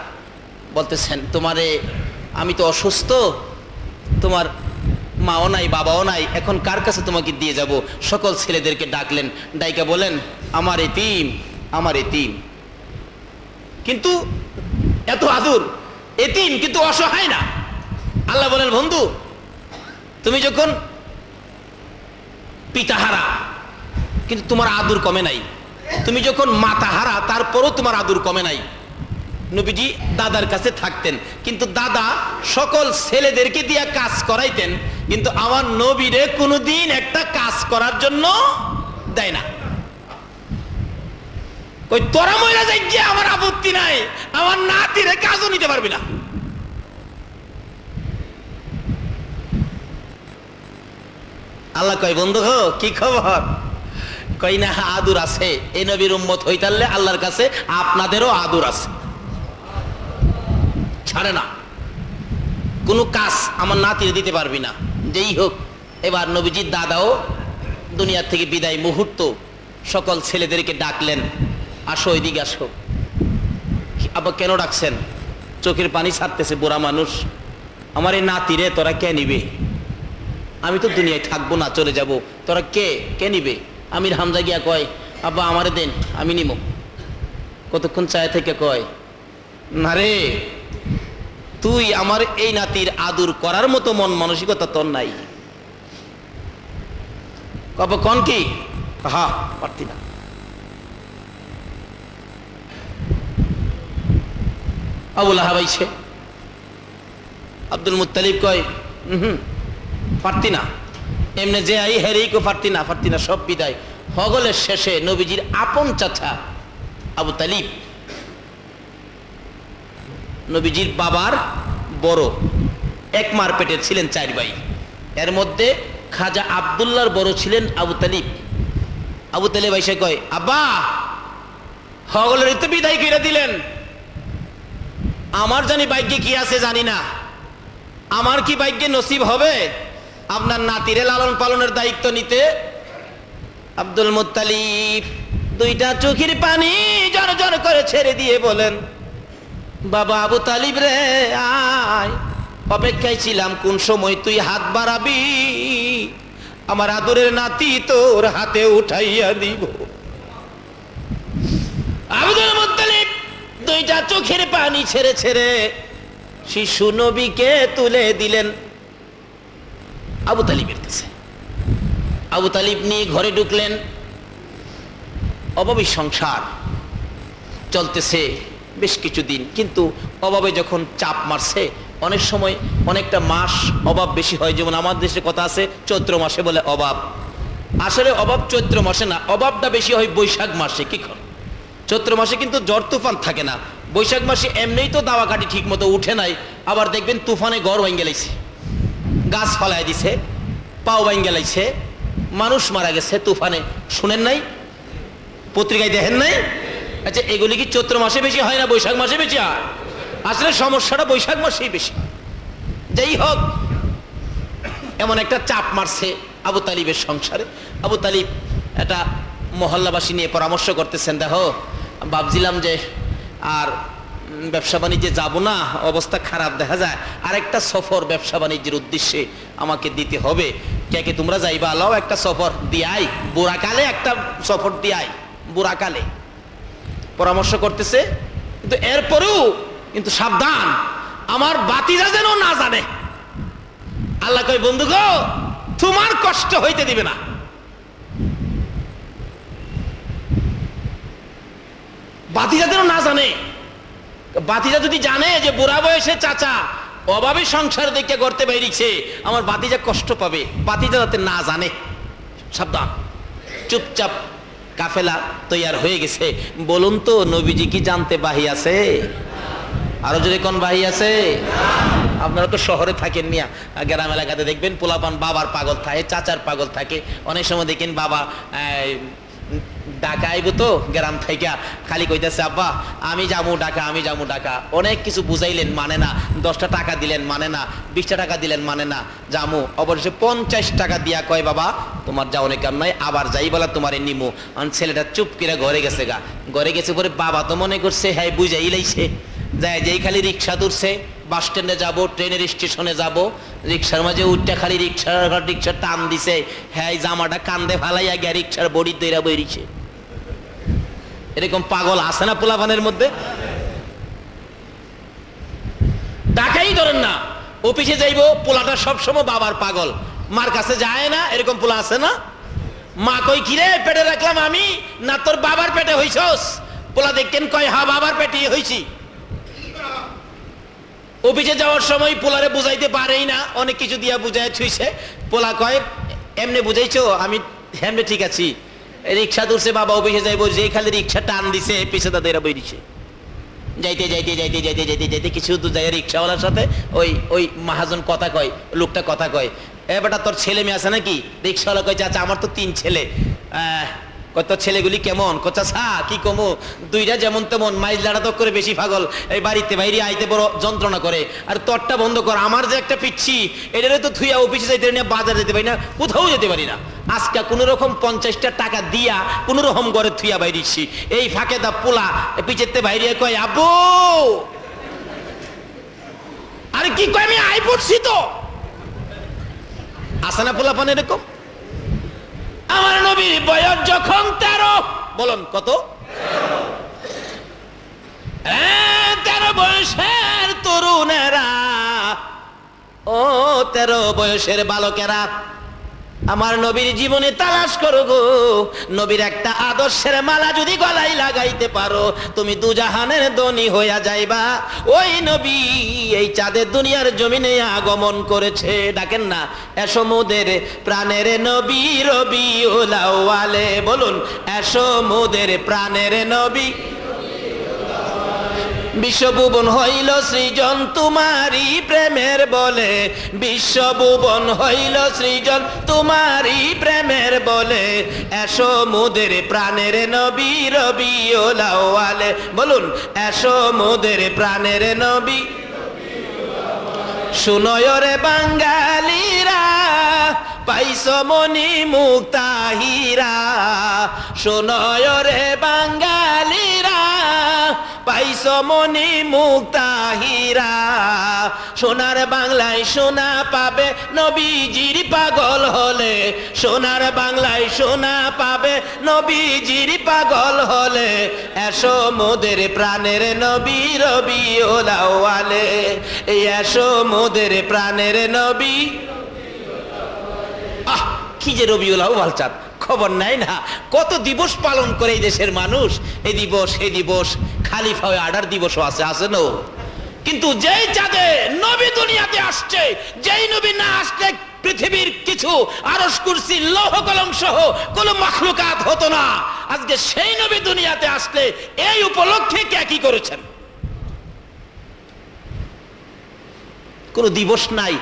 বলতেছেন, তোমারে আমি তো অসুস্থ, তোমার মাও নাই বাবাও নাই, এখন কার কাছে তোমাকে দিয়ে যাব? সকল ছেলেদেরকে ডাকলেন, ডাইকা বলেন, আমার এতিম, আমার এতিম। কিন্তু এত আদর, এতিম কিন্তু অসহায় না। আল্লাহ বলেন, বন্ধু তুমি যখন পিতাহারা কিন্তু তোমার আদর কমে নাই, তুমি যখন মাতাহারা তারপরও তোমার আদর কমে নাই। নবীজি দাদার কাছে থাকতেন, কিন্তু দাদা সকল ছেলেদেরকে দিয়ে কাজ করাইতেন, কিন্তু আমার নবীরে কোনোদিন একটা কাজ করার জন্য দেয় না। কই তোরা মইরা যাই যে আমার আপত্তি নাই, আমার নাতিরে কাজও নিতে পারবি না। আল্লাহ কয়, বন্ধু হো কি খবর? কই না, আদর আছে। এই নবীর উম্মত হইতালে আল্লাহর কাছে আপনাদেরও আদর আছে। ছাড়ে না, কোনো কাজ আমার নাতিরে দিতে পারবি না। যেই হোক, এবার নবীজির দাদাও দুনিয়ার থেকে বিদায় মুহূর্ত সকল ছেলেদেরকে ডাকলেন, আসো এদিকে আসো। আবার কেন ডাকছেন? চোখের পানি ছাড়তেছে, বুড়া মানুষ, আমার এই নাতিরে তোরা কে নিবে? আমি তো দুনিয়ায় থাকবো না, চলে যাব, তোরা কে নিবে? আমির হামজা গিয়া কয়, আব্বা আমারে দেন, আমি নিব। কতক্ষণ চায় থেকে কয়, না রে, তুই আমার এই নাতির আদর করার মতো মন মানসিকতা তোর নাই। কব কন কি? হা পারতি না। আবুল আহাব আইছে, আব্দুল মুত্তালিব কয়, পারতি না, এমনি যে আই হেরেই কো পারতি না, পারতি না, সব বিদায়। হগলের শেষে নবীজির আপন চাচা আবু তালিব, নবীজির বাবার বড়, এক মার পেটের ছিলেন 4 ভাই। এর মধ্যে খাজা আব্দুল্লাহর বড় ছিলেন আবু তালিব। আবু তালিব এসে কয়, আব্বা হগলের তো বিদায় করে দিলেন, আমার জানি ভাগ্যে কি আছে জানি না, আমার কি ভাগ্যে নসিব হবে আপনার নাতিরে লালন পালনের দায়িত্ব নিতে? আব্দুল মুত্তালিব 2টা চোখের পানি জর জর করে ছেড়ে দিয়ে বলেন, বাবা আবু তালিব রে, আয়, অপেক্ষায় ছিলাম কোন সময় তুই হাত বাড়াবি, আমার আদরের নাতি তোর হাতে উঠাইয়া দিব। আব্দুল মুত্তালিব 2টা চোখের পানি ছেড়ে ছেড়ে শিশু নবীকে তুলে দিলেন আবু তালিবের কাছে। আবু তালিব নিয়ে ঘরে ঢুকলেন। অভাবী সংসার চলতেছে বেশ কিছুদিন, কিন্তু অভাবে যখন চাপ মারছে, অনেক সময় অনেকটা মাস অভাব বেশি হয়। যেমন আমাদের দেশে কথা আছে, চৈত্র মাসে বলে অভাব। আসলে অভাব চৈত্র মাসে না, অভাবটা বেশি হয় বৈশাখ মাসে। কি কর, চৈত্র মাসে কিন্তু ঝড় তুফান থাকে না, বৈশাখ মাসে এমনিই তো দাওয়া কাঠি ঠিক মতো উঠে নাই, আবার দেখবেন তুফানে ঘর ভাঙ্গে লাইছে, গাছ ফালায় দিছে, পাও ভাঙ্গে লাইছে, মানুষ মারা গেছে তুফানে। শুনেন নাই, পত্রিকায় দেখেন নাই? আচ্ছা, এগুলি কি চৈত্র মাসে বেশি হয় না বৈশাখ মাসে বেশি হয়? আসলে সমস্যাটা বৈশাখ মাসেই বেশি। যাই হোক, এমন একটা চাপ মারছে আবু তালিবের সংসারে। আবু তালিব একটা মহল্লাবাসী নিয়ে পরামর্শ করতেছেন, দেখো ভাবছিলাম যে আর ব্যবসা বাণিজ্যে যাবো না, অবস্থা খারাপ দেখা যায়, আরেকটা সফর ব্যবসা বাণিজ্যের উদ্দেশ্যে আমাকে দিতে হবে। কে তোমরা যাইবা? আলাও একটা সফর দিয়াই, বুড়াকালে একটা সফর দিয়াই, বুড়াকালে। পরামর্শ করতেছে, কিন্তু এরপরেও কিন্তু সাবধান, আমার বাতিজা যেন না জানে। আল্লাহ কয়, বন্ধু গো, তোমার কষ্ট হইতে দিবে না। বাতিজা যেন না জানে। বাতিজা যদি জানে যে বুড়া বয়সে চাচা অভাবে সংসার দেখে করতে বেরিয়েছে, আমার বাতিজা কষ্ট পাবে, বাতিজা যাতে না জানে, সাবধান। চুপচাপ কাফেলা তৈয়ার হয়ে গেছে। বলুন তো নবীজি কি জানতে বাহি আছে? আরো যদি কোন বাহি আছে? আপনারা তো শহরে থাকেন মিয়া, গ্রাম এলাকাতে দেখবেন পোলাপান বাবার পাগল থাকে, চাচার পাগল থাকে। অনেক সময় দেখেন বাবা ঢাকা আইব তো গ্রাম থেকে, খালি কইতেছে আব্বা আমি যাবো ঢাকা, আমি যাবো ঢাকা। অনেক কিছু বুঝাইলেন মানে না, 10টা টাকা দিলেন মানে না, 20টা টাকা দিলেন মানে না, যামু। অবশ্যই 50 টাকা দিয়া কয় বাবা তোমার যাওয়ার কাম নাই, আবার যাই বলা তোমারে নিমু। ছেলেটা চুপ করে ঘরে গেছে গা। ঘরে গেছে পরে বাবা তো মনে করছে হ্যাঁ বুঝাই লাইছে, যায় যেই খালি রিক্সা ধরছে, বাস স্ট্যান্ডে যাবো, ট্রেনের স্টেশনে যাব, রিক্সার মাঝে উঠতে খালি রিক্সা টান দিছে, হ্যাঁ জামাটা কান্দে ফালাইয়া গিয়া রিক্সার বডি দইরা বইরিছে। এরকম পাগল আছে না পোলাপানের মধ্যে? ঢাকাই ধরেন না, অফিসে যাইবো, পোলাটা সবসময় বাবার পাগল, মার কাছে যায় না, এরকম পোলা আছে না? মা কই কিরে পেটে রাখলাম আমি, না তোর বাবার পেটে হইছস? পোলা দেখেন কয় হ্যাঁ বাবার পেটে হইছি। অফিসে যাওয়ার সময় পোলারে বুঝাইতে পারেই না, অনেক কিছু দিয়া বুঝাই ছুঁইছে। পোলা কয় এমনি বুঝাইছো? আমি এমনি ঠিক আছি। রিক্সা ধরছে বাবা, অফিসে যাইবো, যে খালি রিক্সা টান দিছে পিছে তাদের বই দিছে। যাইতে যাইতে যাইতে যাইতে যাইতে যাইতে কিছু দূর যায়, রিক্সাওয়ালার সাথে ওই মহাজন কথা কয়, লোকটা কথা কয়, এ বেটা তোর ছেলে মেয়ে আছে নাকি? রিক্সাওয়ালা কয় চাচা আমার তো 3 ছেলে। কত ছেলেগুলি কেমন? কচা সা কি কমো, 2টা যেমন তেমন, মাইজ লাড়া তো করে বেশি পাগল, এই বাড়িতে বাইরে আইতে বড় যন্ত্রণা করে। আর তোরটা বন্ধ কর, আমার যে একটা পিচ্ছি এটারে তো থুইয়া অফিসে যাইতে পারি না, বাজার যেতে পারি না, কোথাও যেতে পারি না। আজকে কোন রকম 50টা টাকা দিয়া কোন রকম ঘরে থুইয়া বাইরেছি। এই ফাঁকে দা পোলা পিছেতে বাইরে কয় আব্বু, আরে কি কয় আমি আই পড়ছি তো। আসে না পোলাপান এরকম? আমার নবীর বয়স যখন 13, বলুন কত? 13 বয়সের তরুণেরা, ও 13 বয়সের বালকেরা, আমার নবীর জীবনে তালাশ করো গো। নবীর একটা আদর্শের মালা যদি গলায় লাগাইতে পারো, তুমি দুজাহানের ধনী হইয়া যাইবা। ওই নবী এই চাঁদের দুনিয়ার জমিনে আগমন করেছে। ডাকেন না এসো মোদের প্রাণের নবী রবিউল আউয়ালে, বলুন এসো মোদের প্রাণের নবী। বিশ্বভুবন হইল সৃজন তোমারই প্রেমের বলে, বিশ্বভুবন হইল সৃজন তোমারই প্রেমের বলে, এসো মোদের প্রাণের নবী রবিউল আউয়ালে, বলুন এসো মোদের প্রাণের নবী। শুনয় রে বাঙালিরা পাইছো মনি মুক্তা হীরা, শুনয় রে বাঙালিরা পাইছো মনি মুক্তা হীরা। সোনার বাংলায় সোনা পাবে নবীজির পাগল হলে, সোনার বাংলায় সোনা পাবে নবীজির পাগল হলে, এসো মোদের প্রাণের নবী রবিউল আউয়ালে, এসো মোদের প্রাণের নবী। আহ কি যে রবিউল আউয়াল চাঁদ, খবর নাই না কত দিবস পালন করে এই দেশের মানুষ। এই দিবস এই দিবস, খালিফা আডার দিবসও আছে, আছে না? কিন্তু যেই চাঁদে নবী দুনিয়াতে আসছে, যেই নবী না আসলে পৃথিবীর কিছু আরশ কুরসি লৌহ কলম সহ কোন মাখলুকাত হতো না। আজকে সেই নবী দুনিয়াতে আসলে এই উপলক্ষে কে কি করেছেন? কোন দিবস নাই,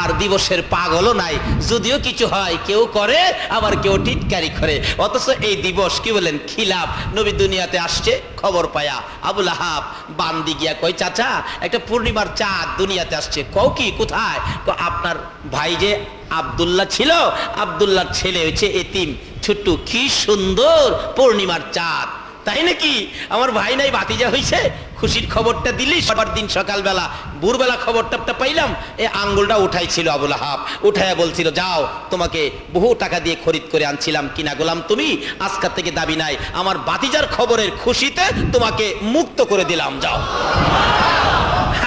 আর দিবসের পাগলও নাই। যদিও কিছু হয় কেউ করে, আবার কেউ টিটকারি করে। অথচ এই দিবস কি বলেন খিলাফ। নবী দুনিয়াতে আসছে খবর পায়া আবু লাহাব বান্দি গিয়া কই চাচা একটা পূর্ণিমার চাঁদ দুনিয়াতে আসছে। কও কি কোথায়? আপনার ভাই যে আব্দুল্লাহ ছিল, আব্দুল্লাহর ছেলে হয়েছে এতিম ছোট্ট, কি সুন্দর পূর্ণিমার চাঁদ, তাই নাকি? আমার ভাই নাই ভাতিজা হইছে, খুশির খবরটা দিলি। সবার দিন সকালবেলা ভোরবেলা খবরটা পাইলাম, এই আঙ্গুলটা উঠাইছিল আবু লাহাব, উঠাইয়া বলছিল যাও তোমাকে বহু টাকা দিয়ে খরিদ করে আনছিলাম, কিনা গোলাম তুমি, আজকাল থেকে দাবি নাই, আমার ভাতিজার খবরের খুশিতে তোমাকে মুক্ত করে দিলাম, যাও।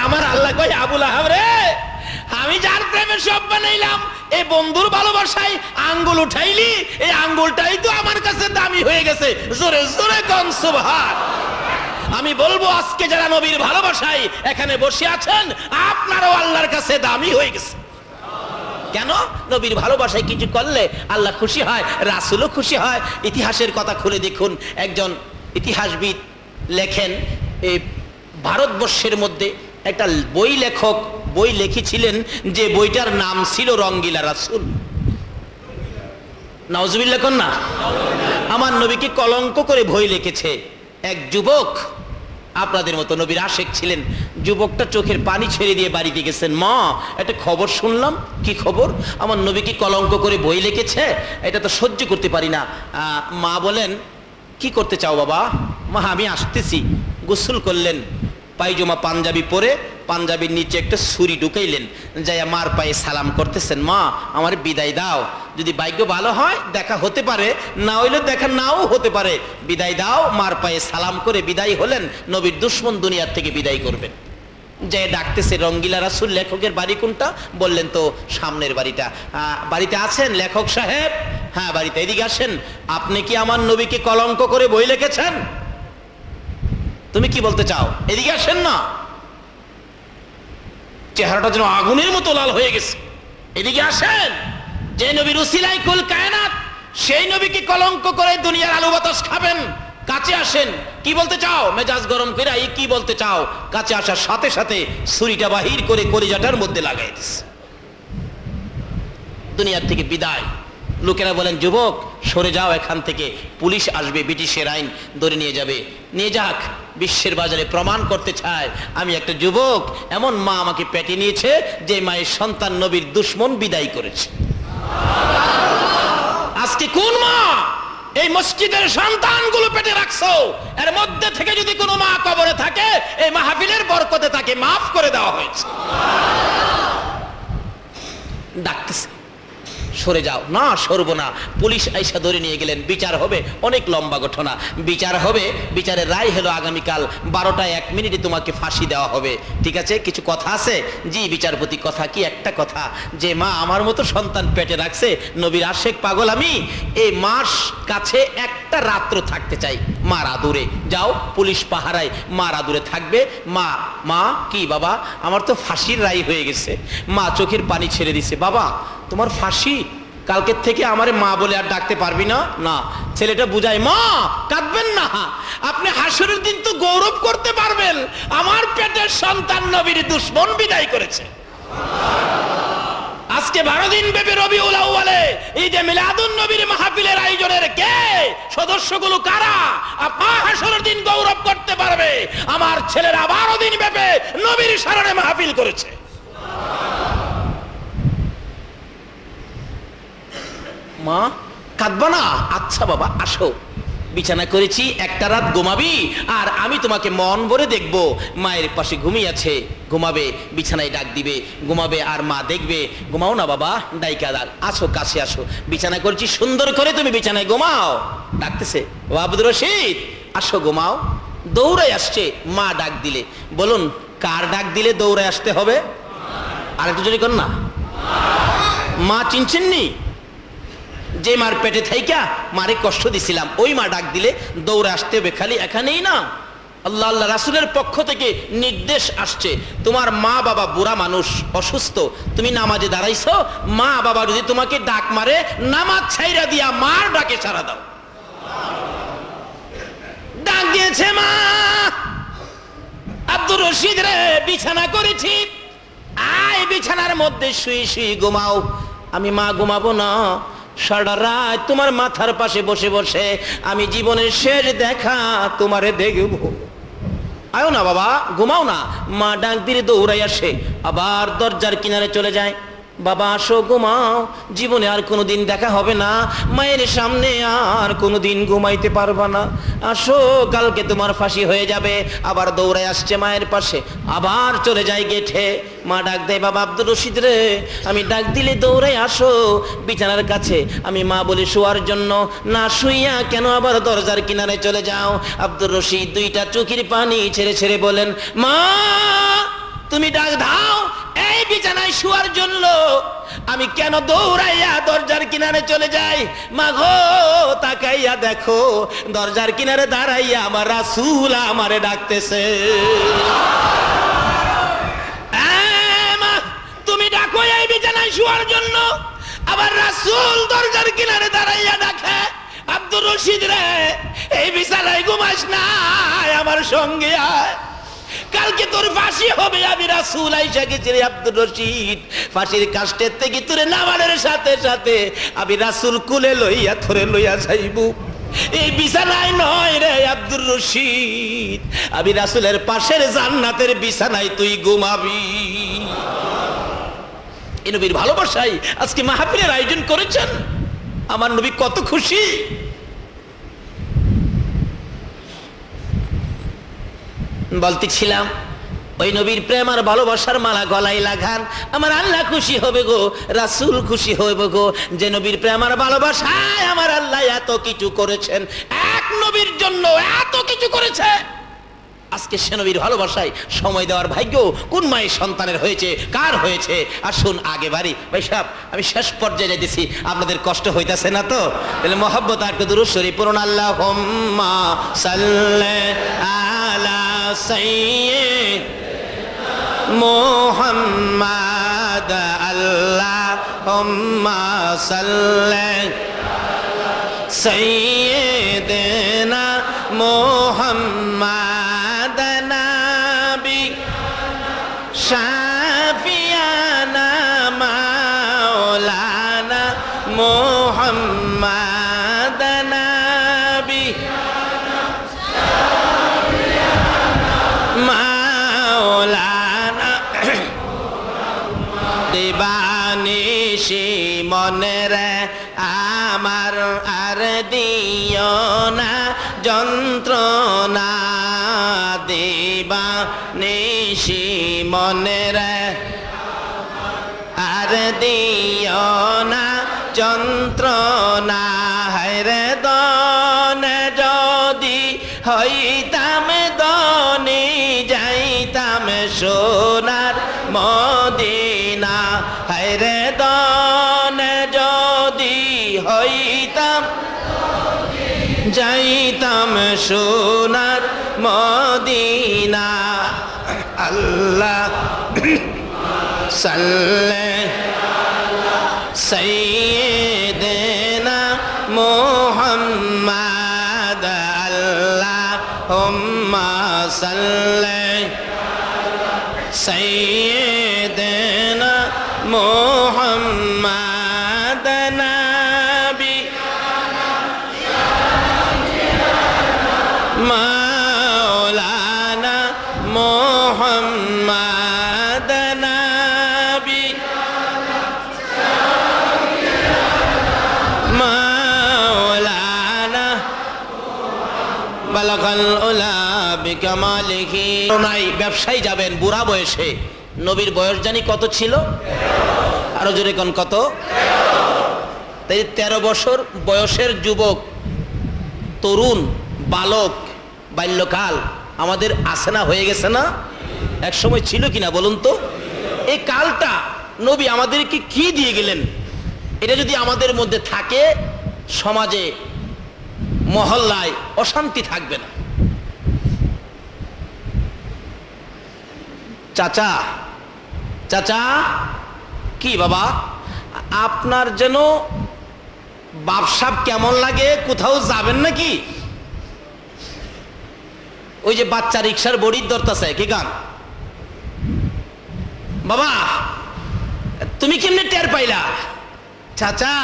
আমার আল্লাহ কই আবু লাহাব রে, আমি যার প্রেমে সব বানাইলাম, এই বন্ধুর ভালোবাসায় আঙ্গুল উঠাইলি, এই আঙ্গুলটাই তো আমার কাছে দামি হয়ে গেছে। জোরে জোরে কোন সুবহান। আমি বলবো আজকে যারা নবীর ভালোবাসায় এখানে বসে আছেন, আপনারাও আল্লাহর কাছে দামি হয়ে গেছে। কেন? নবীর ভালোবাসায় কিছু করলে আল্লাহ খুশি হয়, রাসূলও খুশি হয়। ইতিহাসের কথা খুলে দেখুন, একজন ইতিহাসবিদ লেখেন, এই ভারতবর্ষের মধ্যে একটা বই লেখক বই লিখেছিলেন, যে বইটার নাম ছিল রঙ্গিলা রাসূল। নাউজুবিল্লাহ কোন না? আমার নবীকে কলঙ্ক করে বই লিখেছে এক যুবক, আপনাদের মতো নবীর আশেক ছিলেন। যুবকটা চোখের পানি ছেড়ে দিয়ে বাড়িতে গেছেন, মা একটা খবর শুনলাম। কি খবর? আমার নবীকে কলঙ্ক করে বই লিখেছে, এটা তো সহ্য করতে পারি না। মা বলেন, কি করতে চাও বাবা? মা, আমি আসতেছি। গোসল করলেন, পায়জামা পাঞ্জাবি পরে পাঞ্জাবির নিচে একটা ছুরি ঢুকাইলেন, যাইয়া মার পায়ে সালাম করতেছেন, মা আমার বিদায় দাও, যদি ভাগ্য ভালো হয় দেখা হতে পারে, না হইলে দেখা নাও হতে পারে, বিদায় দাও। মার পায়ে সালাম করে বিদায় হলেন। নবীর দুশ্মন দুনিয়ার থেকে বিদায় করবেন। যে ডাকতেছে, রঙ্গিলা রাসূল লেখকের বাড়ি কোনটা? বললেন তো সামনের বাড়িটা। বাড়িতে আছেন লেখক সাহেব? হ্যাঁ বাড়িতে। এদিকে আসেন। আপনি কি আমার নবীকে কলঙ্ক করে বই লিখেছেন? তুমি কি বলতে চাও? এদিকে আসেন না। চেহারাটা যেন আগুনের মতো লাল হয়ে গেছে। এদিকে আসেন। যে নবীর উসিলায় কুল কায়নাত, সেই নবীকে কলঙ্ক করে দুনিয়ার আলু বাতাস খাবেন। কাছে আসেন। কি বলতে চাও? মেজাজ গরম করে এই কি বলতে চাও? কাছে আসার সাথে সাথে ছুরিটা বাহির করে কলিজাটার মধ্যে লাগাই দিচ্ছে। দুনিয়ার থেকে বিদায়। লোকেরা বলেন, যুবক সরে যাও এখান থেকে, পুলিশ আসবে, ব্রিটিশের আইন ধরে নিয়ে যাবে। নিয়ে যাক, বিশ্বের বাজারে প্রমাণ করতে চায় আমি একটা যুবক। এমন মা আমাকে পেটে নিয়েছে যে মায়ের সন্তান নবীর দুশ্মন বিদায় করেছে। আজকে কোন মা এই মসজিদের সন্তানগুলো পেটে রাখছো? এর মধ্যে থেকে যদি কোনো মা কবরে থাকে, এই মাহফিলের বরকতে তাকে মাফ করে দেওয়া হয়েছে। ডাকতেছে, সরে যাও। না, সরব না। পুলিশ আইসা ধরে নিয়ে গেলেন। বিচার হবে, অনেক লম্বা ঘটনা। বিচার হবে, বিচারের রায় হলো আগামীকাল 12টা 1 মিনিটে তোমাকে ফাঁসি দেওয়া হবে। ঠিক আছে, কিছু কথা আছে? জি বিচারপতি, কথা কি? একটা কথা, যে মা আমার মতো সন্তান পেটে রাখছে, নবীর আশেক পাগল আমি, এই মাস কাছে একটা রাত্র থাকতে চাই মার আদুরে। যাও, পুলিশ পাহারায় মার আদুরে থাকবে। মা, মা কি বাবা? আমার তো ফাঁসির রায় হয়ে গেছে। মা চোখের পানি ছেড়ে দিছে। বাবা তোমার ফাঁসি? কালকের থেকে আমারে মা বলে আর ডাকতে পারবি না? না। ছেলেটা বুঝায়, মা কাঁদবেন না, আপনি হাসরের দিন তো গৌরব করতে পারবেন, আমার পেটের সন্তান নবীর দুশ্মন বিদায় করেছে। আজকে 12 দিন ব্যাপী রবিউল আউয়ালে ঈদে মিলাদুন নবীর মাহফিলের আয়োজনের কে সদস্যগুলো কারা? আপনার হাসরের দিন গৌরব করতে পারবে আমার ছেলেরা 12 দিন ব্যাপী নবীর স্মরণে মাহফিল করেছে। মা কাঁদবা না? আচ্ছা বাবা আসো, বিছানা করেছি, একটা রাত ঘুমাবি আর আমি তোমাকে মন ভরে দেখবো। মায়ের পাশে ঘুমিয়ে আছে, ঘুমাবে, বিছানায় ডাক দিবে, ঘুমাবে আর মা দেখবে। ঘুমাও না বাবা, ডাইকা ডাক, আসো কাছে আসো, বিছানা করছি সুন্দর করে, তুমি বিছানায় ঘুমাও। ডাকতেছে, ও আব্দুর রশিদ আসো ঘুমাও। দৌড়ায় আসছে মা ডাক দিলে। বলুন কার ডাক দিলে দৌড়ায় আসতে হবে? আরেকটু যদি কর না। মা চিনছেননি? যে মার পেটে থাইকা মারে কষ্ট দিছিলাম, ওই মা ডাক দিলে দৌড়ে আসতে হবে। খালি এখানেই না, আল্লাহ আল্লাহ রাসূলের পক্ষ থেকে নির্দেশ আসছে, তোমার মা বাবা বুড়া মানুষ, অসুস্থ, তুমি নামাজে দাঁড়াইছো, মা বাবা যদি তোমাকে ডাক মারে, নামাজ ছাইরা দিয়া মার ডাকে সাড়া দাও। ডাক দিয়েছে মা, আব্দুর রশিদ রে বিছানা করেছি, আয় বিছানার মধ্যে শুয়ে শুয়ে ঘুমাও। আমি মা ঘুমাবো না, সারা রাত তোমার মাথার পাশে বসে বসে আমি জীবনের শেষ দেখা তোমারে দেখবো। আয়ো না বাবা, ঘুমাও না। মা ডাক দিলে দৌড়াই আসে, আবার দরজার কিনারে চলে যায়। বাবা আসো ঘুমাও, জীবনে আর কোনোদিন দেখা হবে না, মায়ের সামনে আর কোনোদিন ঘুমাইতে পারবা না, আসো কালকে তোমার ফাঁসি হয়ে যাবে। আবার দৌড়ায় আসছে মায়ের পাশে, আবার চলে যায় গেটে। মা ডাক দেয়, বাবা আব্দুর রশিদ রে, আমি ডাক দিলে দৌড়ায় আসো বিছানার কাছে। আমি মা বলি শোয়ার জন্য, না শুইয়া কেন আবার দরজার কিনারে চলে যাও? আব্দুর রশিদ দুইটা চোখের পানি ছেড়ে ছেড়ে বলেন, মা তুমি ডাক দাও, এই এই বিছানায় শোয়ার জন্য আমি কেন দৌড়াইয়া দরজার কিনারে চলে যাই? মাগো তাকাইয়া দেখো, দরজার কিনারে দাঁড়াইয়া আমার রাসূল আমারে ডাকতেছে। মা, তুমি ডাকো এই বিছানায় শোয়ার জন্য, আবার রাসূল দরজার কিনারে দাঁড়াইয়া ডাকে, আব্দুর রশিদ রে, এই বিছানায় ঘুমাস না, আমার সঙ্গে আয়, কালকে তোর ফাঁসি হবে। আমি রাসূল আইসা গেছি রে আব্দুর রশিদ, ফাঁসির কাষ্টের থেকে তোরে নামানোর সাথে সাথে আমি রাসূল কুলে লইয়া ধরে লইয়া যাইব। এই বিছানায় নয় রে আব্দুর রশিদ, আমি রাসূলের পাশের জান্নাতের বিছানায় তুই ঘুমাবি। এই নবীর ভালোবাসায় আজকে মাহফিলের আয়োজন করেছেন। আমার নবী কত খুশি। বলতেছিলাম ওই নবীর প্রেম আর ভালোবাসার মালা গলায় লাগান, আমার আল্লাহ খুশি হবে গো, রাসূল খুশি হবে গো, যে নবীর প্রেম আর ভালোবাসায় আমার আল্লাহ এত কিছু করেছেন, এক নবীর জন্য এত কিছু করেছে। আজকে সে নবীর ভালোবাসায় সময় দেওয়ার ভাগ্য কোন মায়ের সন্তানের হয়েছে, কার হয়েছে? আসুন আগে বাড়ি। ভাই সাহেব, আমি শেষ পর্যায়ে যেতেছি, আপনাদের কষ্ট হইতাছে না তো? তাহলে মহব্বত আর একটু দুরূদ শরীফ পড়ুন। আল্লাহুম্মা সাল্লি আলা সাইয়্যিদিনা মুহাম্মাদ, আল্লাহুম্মা সাল্লি আলা সাইয়্যিদিনা মুহাম্মাদ, শাফিয়ানা মাওলানা মুহাম্মাদ নবী, মাওলানা দিবানিশি মনেরে আমার আর দিও না যন্ত্রণা, দিবানিশি মনেরে আর দিও না যন্ত্রণা, হায়রে দনে যদি হইতাম দনে যাইতাম সোনার মদিনা, হায়রে দনে যদি হইতাম যাইতাম সোনার মদিনা। আল্লাহ সাল্লি আলা সাইয়্যিদিনা মুহাম্মাদ, আল্লাহুম্মা সাল্লি আলা সাইয়্যিদিনা মুহাম্মাদ নবী, মাওলানা মুহাম্মাদ নবী, মাওলানা বালাগাল উলা বিকামালিহি। নাই ব্যবসায়ী যাবেন বুড়া বয়সে, নবীর বয়স জানি কত ছিল? আরো জোরে কোন কত? তাই 13 বছর বয়সের যুবক, তরুণ, বালক, বাল্যকাল আমাদের আছে না, হয়ে গেছে না? এক সময় ছিল কিনা বলুন তো? এই কালটা নবী আমাদেরকে কি দিয়ে গেলেন? এটা যদি আমাদের মধ্যে থাকে, সমাজে মহল্লায় অশান্তি থাকবে না। চাচা, চাচা, কি বাবা আপনার যেন বাপসাপ কেমন লাগে? কোথাও যাবেন নাকি? ওই যে বাচ্চা রিক্সার বড়ির ধরতেছে, কি গান? বাবা তুমি কেমনে টের পাইলা? চাচা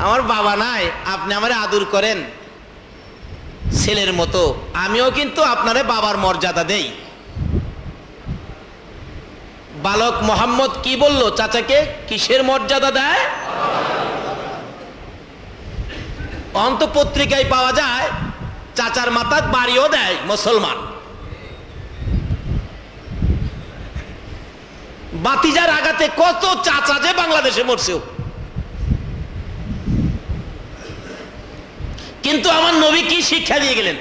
আমার বাবা নাই, আপনি আমারে আদর করেন ছেলের মতো, আমিও কিন্তু আপনারে বাবার মর্যাদা দেই। বালক মোহাম্মদ কি বলল চাচাকে? কিসের মর্যাদা দেয়? অন্ত পত্রিকায় পাওয়া যায় চাচার মাথায় বাড়িও দেয় মুসলমান। বাতিজার আঘাতে কত চাচা যে বাংলাদেশে মরছে। কিন্তু আমার নবী কি শিক্ষা দিয়ে গেলেন?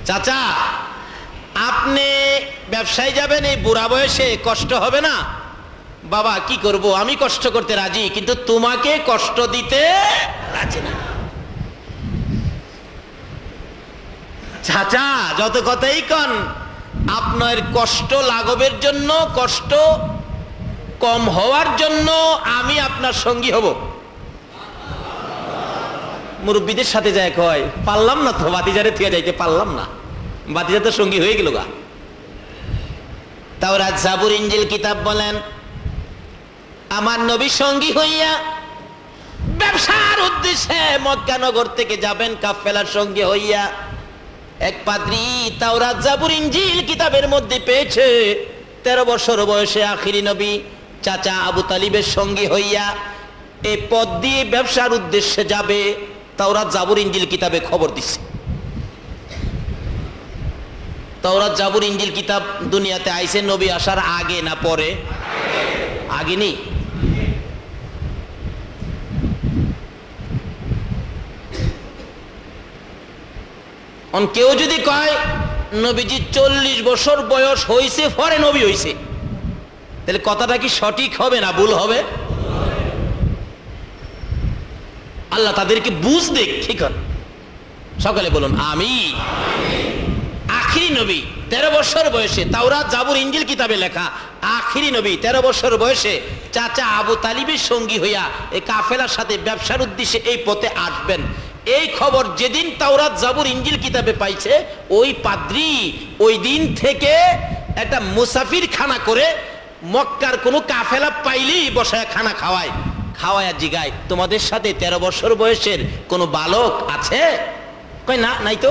চাচা আপনি ব্যবসায় যাবেন এই বুড়া বয়সে, কষ্ট হবে না? বাবা কি করব, আমি কষ্ট করতে রাজি, কিন্তু তোমাকে কষ্ট দিতে রাজি না। চাচা যত কথাই কন, আপনার কষ্ট লাঘবের জন্য, কষ্ট কম হওয়ার জন্য আমি আপনার সঙ্গী হব। মুরব্বীদের সাথে যায় কয়, পারলাম না তো, বাতিজারে থিয়া যাইতে পারলাম না, বাতিজা তো সঙ্গী হয়ে গেল গা। তাওরাত জাবুর ইনজিল কিতাব বলেন, আমার নবী সঙ্গী হইয়া ব্যবসার উদ্দেশ্যে মক্কা নগর থেকে যাবেন কাফেলার সঙ্গে হইয়া। এক পাদ্রী তাওরাত জাবুর ইনজিল কিতাবের মধ্যে পেয়েছে 13 বছর বয়সে আখিরি নবী চাচা আবু তালিবের সঙ্গী হইয়া এই পথ দিয়ে ব্যবসার উদ্দেশ্যে যাবে। তাওরাত জাবুর ইনজিল কিতাবে খবর দিচ্ছে। তাওরাত জাবুর ইনজিল কিতাব দুনিয়াতে আইছে নবী আসার আগে না পরে? আগে নি। কেউ যদি কয় নবীজি 40 বছর বয়স হইছে পরে নবী হইছে, তাহলে কথাটা কি সঠিক হবে না ভুল হবে? আল্লাহ তাদেরকে বুঝ দেখ, ঠিক হয়। সকালে বলুন আমি। আখিরি নবী 13 বছর বয়সে, তাওরাত জাবুর ইনজিল কিতাবে লেখা আখিরি নবী 13 বছর বয়সে চাচা আবু তালিবের সঙ্গী হইয়া এই কাফেলার সাথে ব্যবসার উদ্দেশ্যে এই পথে আসবেন। এই খবর যেদিন তাওরাত জাবুর ইনজিল কিতাবে পাইছে, ওই পাদ্রী ওই দিন থেকে একটা মুসাফির খানা করে মক্কার কোনো কাফেলা পাইলেই বসায় খানা খাওয়ায়, খাওয়ায়া জিগায়, তোমাদের সাথে 13 বছর বয়সের কোনো বালক আছে? কই না, নাই তো।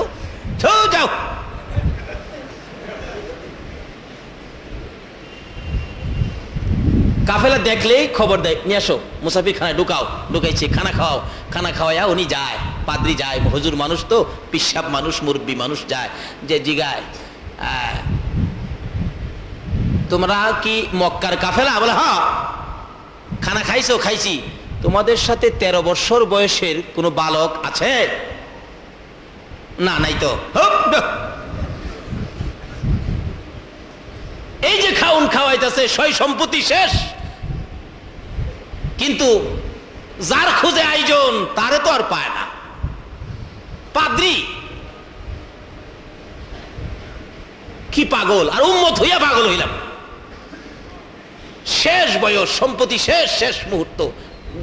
যাও। কাফেলা দেখলেই খবর দেয়, নিয়ে আসো, মুসাফির খানায় ঢুকাও। ঢুকাইছে, খানা খাওয়াও। খানা খাওয়াইয়া উনি যায়, পাদ্রী যায়, হুজুর মানুষ তো, পিসাব মানুষ, মুরব্বী মানুষ, যায় যে জিগায়, তোমরা কি মক্কার কাফেলা? বলে হ্যাঁ। খানা খাইছো? খাইছি। তোমাদের সাথে 13 বছর বয়সের কোনো বালক আছে? না, নাই তো। এই যে খাউন খাওয়াইতেছে, সয় সম্পত্তি শেষ, কিন্তু যার খুঁজে আয়োজন তারে তো আর পায় না। পাদ্রী কি পাগল, আর উম্মত হইয়া পাগল হইলাম। শেষ বয়স, সম্পত্তি শেষ, শেষ মুহূর্ত,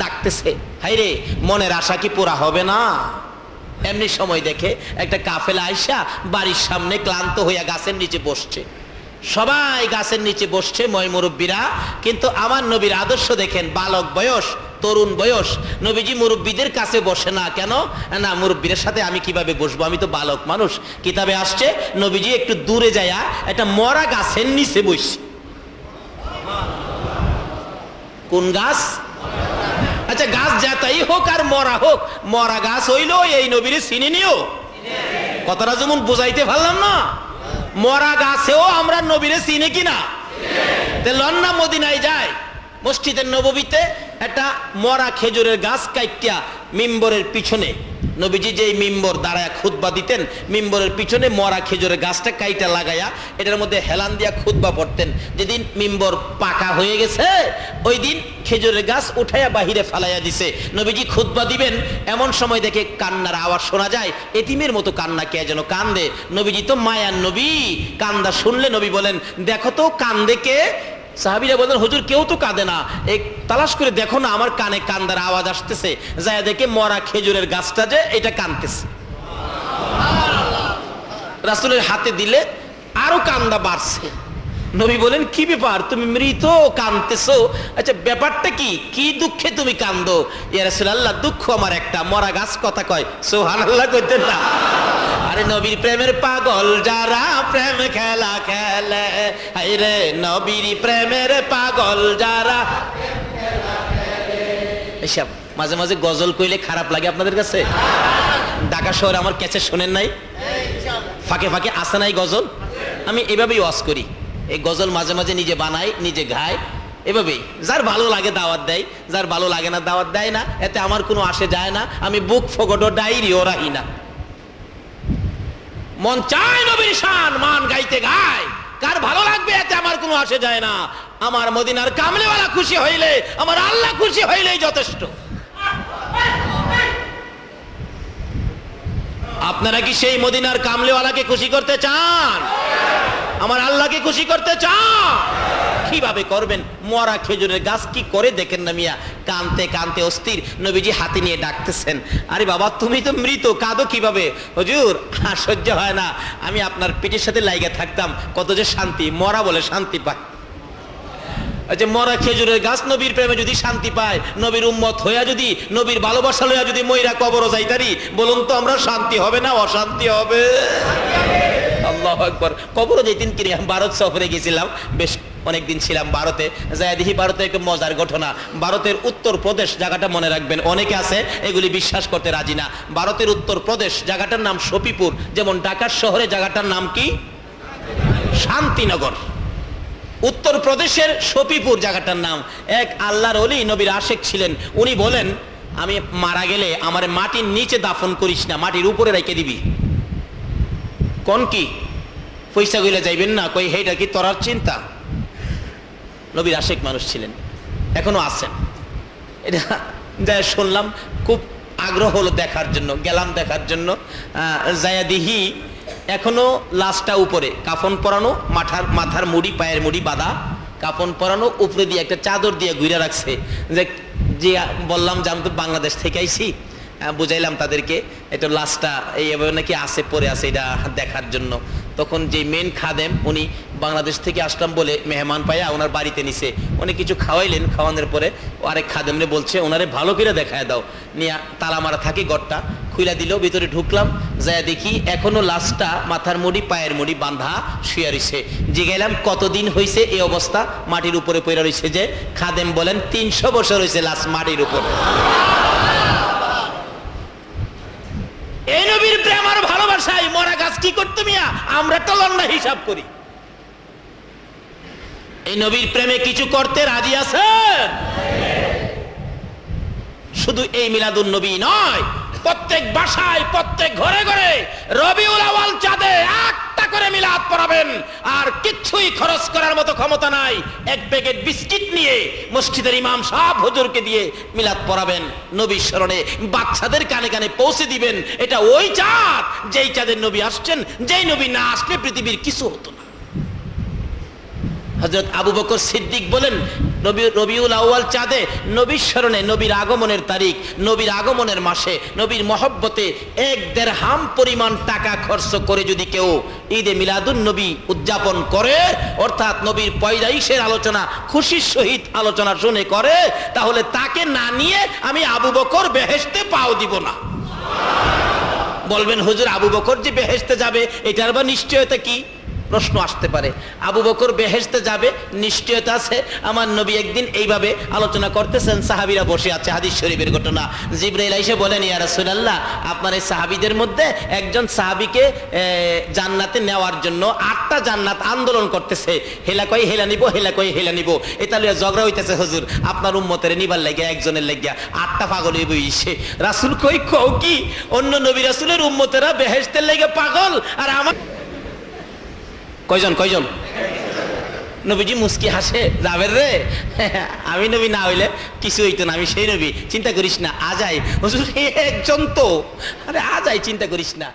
ডাকতেছে, হাইরে মনের আশা কি পুরা হবে না? এমনি সময় দেখে একটা কাফেলা আইসা বাড়ির সামনে ক্লান্ত হইয়া গাছের নিচে বসছে। সবাই গাছের নিচে বসছে, ময় মুরব্বীরা, কিন্তু আমার নবীর আদর্শ দেখেন, বালক বয়স, তরুণ বয়স। নবীজি মুরব্বীদের কাছে বসে না কেন? না, মুরব্বীদের সাথে আমি কিভাবে বসবো, আমি তো বালক মানুষ। কিতাবে আসছে নবীজি একটু দূরে যায়া একটা মরা গাছের নিচে বসছে। কোন গাছ? আচ্ছা, গাছ যাতাই হোক আর মরা হোক, মরা গাছ হইলো এই নবীরে চিনি নিও। কথাটা যেমন বুঝাইতে পারলাম না? মরা গাছেও আমরা নবীরে চিনি কিনা? লন্না মদিনায় যায়, মসজিদের নববীতে একটা মরা খেজুরের গাছ কাইটিয়া মিম্বরের পিছনে, নবীজি যেই মিম্বর দাঁড়ায় খুতবা দিতেন, মিম্বরের পিছনে মরা খেজুরের গাছটা কাইটা লাগাইয়া এটার মধ্যে হেলান দিয়া খুতবা পড়তেন। যেদিন মিম্বর পাকা হয়ে গেছে, ওই দিন খেজুরের গাছ উঠাইয়া বাহিরে ফালাইয়া দিছে। নবীজি খুতবা দিবেন, এমন সময় দেখে কান্নার আওয়াজ শোনা যায়, এতিমের মতো কান্না, কে যেন কান্দে। নবীজি তো মায়ার নবী, কান্দা শুনলে নবী বলেন, দেখো তো কান্দে কে? সাহাবীরা বলেন, হুজুর কেউ তো কাঁদে না, এই তালাশ করে দেখো না, আমার কানে কান্দার আওয়াজ আসতেছে। যায় দেখে মরা খেজুরের গাছটা যে এটা কাঁদতেছে। রাসূলের হাতে দিলে আরো কান্দা বাড়ছে। নবী বলেন, কি ব্যাপার, তুমি মৃত কাঁদতেছো? আচ্ছা, ব্যাপারটা কি, কি দুঃখে তুমি কান্দো? ইয়া রাসূলুল্লাহ, দুঃখ আমার একটা, মরা গাছ কথা কয়। সুবহানাল্লাহ কইতেন না? আরে নবীর প্রেমের পাগল যারা প্রেম খেলা খেলে, আরে নবীর প্রেমের পাগল যারা। এসব মাঝে মাঝে গজল কইলে খারাপ লাগে আপনাদের কাছে? ঢাকা শহরে আমার ক্যাসে শোনেন নাই? ফাঁকে ফাঁকে আসে নাই গজল? আমি এভাবেই ওয়াজ করি, এই গজল মাঝে মাঝে নিজে বানাই, নিজে গাই, এভাবেই। যার ভালো লাগে দাওয়াত দেয়, যার ভালো লাগে না দাওয়াত দেয় না, এতে আমার কোনো আসে যায় না। আমি বুক ফগটো ডাইরিও রাখি না। মন চায় নবীর শান মান গাইতে গায়, কার ভালো লাগবে এতে আমার কোনো আসে যায় না। আমার মদিনার কামলিওয়ালা খুশি হইলে, আমার আল্লাহ খুশি হইলেই যথেষ্ট। আপনারা কি সেই মদিনার কামলিওয়ালাকে খুশি করতে চান? আমার আল্লাহকে খুশি করতে চান? কিভাবে করবেন? মরা খেজুরের গাছ কি করে দেখেন না মিয়া, কানতে কানতে অস্থির। নবীজি হাতে নিয়ে ডাকতেছেন, আরে বাবা তুমি তো মৃত, কাঁদো কিভাবে? হুজুর সহ্য হয় না, আমি আপনার পেটের সাথে লাইগা থাকতাম, কত যে শান্তি, মরা বলে শান্তি পায়। আচ্ছা, মরা খেজুরের গাছ নবীর প্রেমে যদি শান্তি পায়, নবীর উম্মত হইয়া যদি, নবীর ভালোবাসা লইয়া যদি মইরা কবরও যাইতারি, বলুন তো আমরা শান্তি হবে না অশান্তি হবে? আল্লাহু আকবার। কবরও যেদিন কিনে ভারত সফরে গেছিলাম, বেশ অনেকদিন ছিলাম ভারতে, যাই দেখি ভারতে একটা মজার ঘটনা। ভারতের উত্তর প্রদেশ জায়গাটা মনে রাখবেন, অনেকে আছে এগুলি বিশ্বাস করতে রাজি না। ভারতের উত্তর প্রদেশ জায়গাটার নাম শফিপুর, যেমন ঢাকার শহরে জায়গাটার নাম কি? শান্তিনগর। উত্তর প্রদেশের শফিপুর জায়গাটার নাম। এক আল্লাহর ওলি নবীর আশেক ছিলেন, উনি বলেন আমি মারা গেলে আমার মাটির নিচে দাফন করিস না, মাটির উপরে রেখে দিবি। কোন কি পয়সা গইলে যাইবেন না? কই হেইটা কি তোরার চিন্তা? নবীর আশেক মানুষ ছিলেন, এখনো আছেন। এটা যা শুনলাম, খুব আগ্রহ হলো দেখার জন্য, গেলাম দেখার জন্য। যায়া দিহি এখনো লাশটা উপরে, কাফন পরানো, মাথার মুড়ি, পায়ের মুড়ি বাঁধা, কাফন পরানো, উপরে দিয়ে একটা চাদর দিয়ে ঘুরে রাখছে। যে বললাম যে আমি তো বাংলাদেশ থেকে আইছি, বুঝাইলাম তাদেরকে এটা লাশটা এইভাবে নাকি আছে, পরে আছে, এটা দেখার জন্য। তখন যে মেন খাদেম, উনি বাংলাদেশ থেকে আসলাম বলে মেহমান পাইয়া ওনার বাড়িতে নিছে, উনি কিছু খাওয়াইলেন। খাওয়ানোর পরে আরেক খাদেমরে বলছে ওনারে ভালো করে দেখায় দাও, নিয়ে তালা মারা থাকে, ঘরটা খুইলা দিল। ভিতরে ঢুকলাম, যায় দেখি এখনো লাশটা মাথার মুড়ি পায়ের মুড়ি বাঁধা শুয়ে রইছে। জিগাইলাম কতদিন হয়েছে এই অবস্থা? মাটির উপরে পড়ে রয়েছে। যে খাদেম বলেন 300 বছর হয়েছে লাশ মাটির উপরে। এই নবীর প্রেম আর ভালোবাসায় মরা গাছ কি করতে মিয়া? আমরা তো লন্ডা হিসাব করি। এই নবীর প্রেমে কিছু করতে রাজি আছে? শুধু এই মিলাদুন নবী নয়, প্রত্যেক বাসায়, প্রত্যেক ঘরে ঘরে রবিউল আউয়াল চাঁদে একটা করে মিলাদ পড়াবেন। আর কিচ্ছুই খরচ করার মতো ক্ষমতা নাই, এক প্যাকেট বিস্কিট নিয়ে মসজিদের ইমাম সাহেব হুজুরকে দিয়ে মিলাদ পড়াবেন। নবীর স্মরণে বাচ্চাদের কানে কানে পৌঁছে দিবেন। এটা ওই চাঁদ যেই চাঁদের নবী আসছেন, যেই নবী না আসলে পৃথিবীর কিছু হতো না। হযরত আবু বকর সিদ্দিক বলেন, রবিউল আউয়াল চাঁদে নবীর স্মরণে, নবীর আগমনের তারিখ, নবীর আগমনের মাসে, নবীর মহব্বতে 1 দিরহাম পরিমাণ টাকা খরচ করে যদি কেউ ঈদে মিলাদুন নবী উদযাপন করে, অর্থাৎ নবীর পয়দাইশের আলোচনা খুশির সহিত আলোচনা শুনে করে, তাহলে তাকে না নিয়ে আমি আবু বকর বেহেশতে পাও দিব না। বলবেন হুজুর আবু বকর যে বেহেশতে যাবে এটার বা নিশ্চয়তা কি? প্রশ্ন আসতে পারে। আবু বকর বেহেশতে যাবে নিশ্চয়তা আছে। আমার নবী একদিন এইভাবে আলোচনা করতেছেন, সাহাবীরা বসে আছে, হাদিস শরীফের ঘটনা। জিবরাইল এসে বলেন, ইয়া রাসূলুল্লাহ, আপনার এই সাহাবীদের মধ্যে একজন সাহাবীকে জান্নাতে নেওয়ার জন্য 8টা জান্নাত আন্দোলন করতেছে, হেলা কই হেলা নিব, হেলা কই হেলা নিব, এটা লইয়া ঝগড়া হইতেছে। হুজুর আপনার উম্মতের নিবার লাগিয়া, একজনের লাগিয়া 8টা পাগল হইব ইসে। রাসূল কই কও কি? অন্য নবী রাসূলের উম্মতেরা বেহেশতের লাগিয়া পাগল, আর আমার কয়জন? নবীজি মুস্কি হাসে, যাবেন রে, আমি নবী না হইলে কিছু হইতো না, আমি সেই নবী, চিন্তা করিস না, আজাই। হুজুর একজন তো, আরে আজাই, চিন্তা করিস না।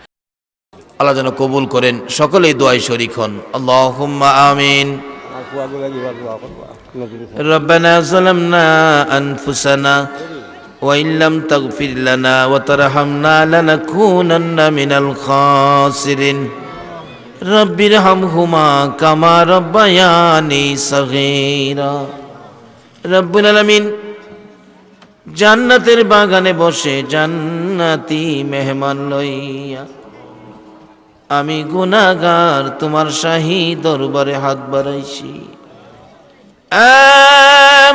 আল্লাহ যেন কবুল করেন। সকলেই দোয়ায় শরীক হন। আল্লাহুম্মা আমিন। রব্বানা যালামনা আনফুসানা ওয়া ইল্লাম তাগফির লানা ওয়া তারহামনা লানাকুনান্না মিনাল খাসিরিন। রব্বিরহামহুমা কামা রব্বায়ানি সগীরা। রব্বুল আলামিন জান্নাতের বাগানে বসে জান্নাতি মেহমান লইয়া আমি গুনাহগার তোমার শাহী দরবারে হাত বাড়াইছি।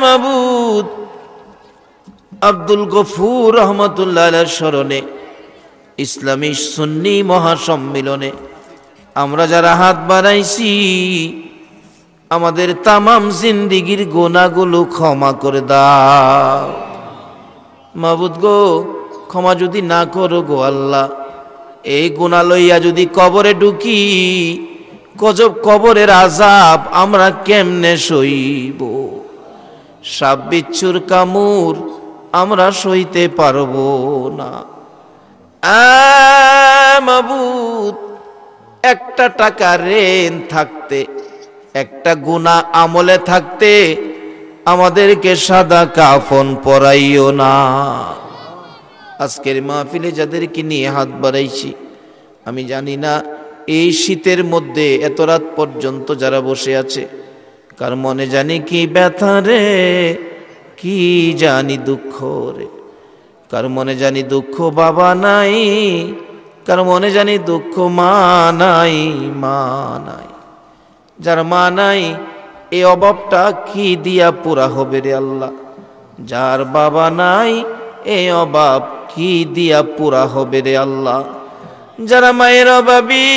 মাবুদ, আব্দুল গফুর রহমতুল্লাহ আলাইহির স্মরণে ইসলামী সুন্নি মহাসম্মিলনে আমরা যারা হাত বাড়াইছি, আমাদের তামাম জিন্দিগির গুনাহগুলো ক্ষমা করে দাও। মাবুদ গো, ক্ষমা যদি না করো গো আল্লাহ, এই গুনাহ লইয়া যদি কবরে ঢুকি, গজব কবরের আযাব আমরা কেমনে সইব, সাপ বিচ্ছুর কামড় আমরা সইতে পারবো না। মাবুদ, একটা টাকা ঋণ থাকতে, একটা গুনাহ আমলে থাকতে আমাদেরকে সাদা কাফন পরাইও না। আজকের মাহফিলে যাদেরকে নিয়ে হাত বাড়াইছি, আমি জানি না এই শীতের মধ্যে এত রাত পর্যন্ত যারা বসে আছে, কার মনে জানি কি ব্যথা রে, কি জানি দুঃখ রে, কার মনে জানি দুঃখ বাবা নাই, কার মনে জানি দুঃখ মা নাই, মা নাই। যার মা নাই এই অভাবটা কি দিয়া পুরা হবে রে আল্লাহ, যার বাবা নাই এই অভাব কি দিয়া পুরা হবে রে আল্লাহ। যারা মায়ের অভাবী,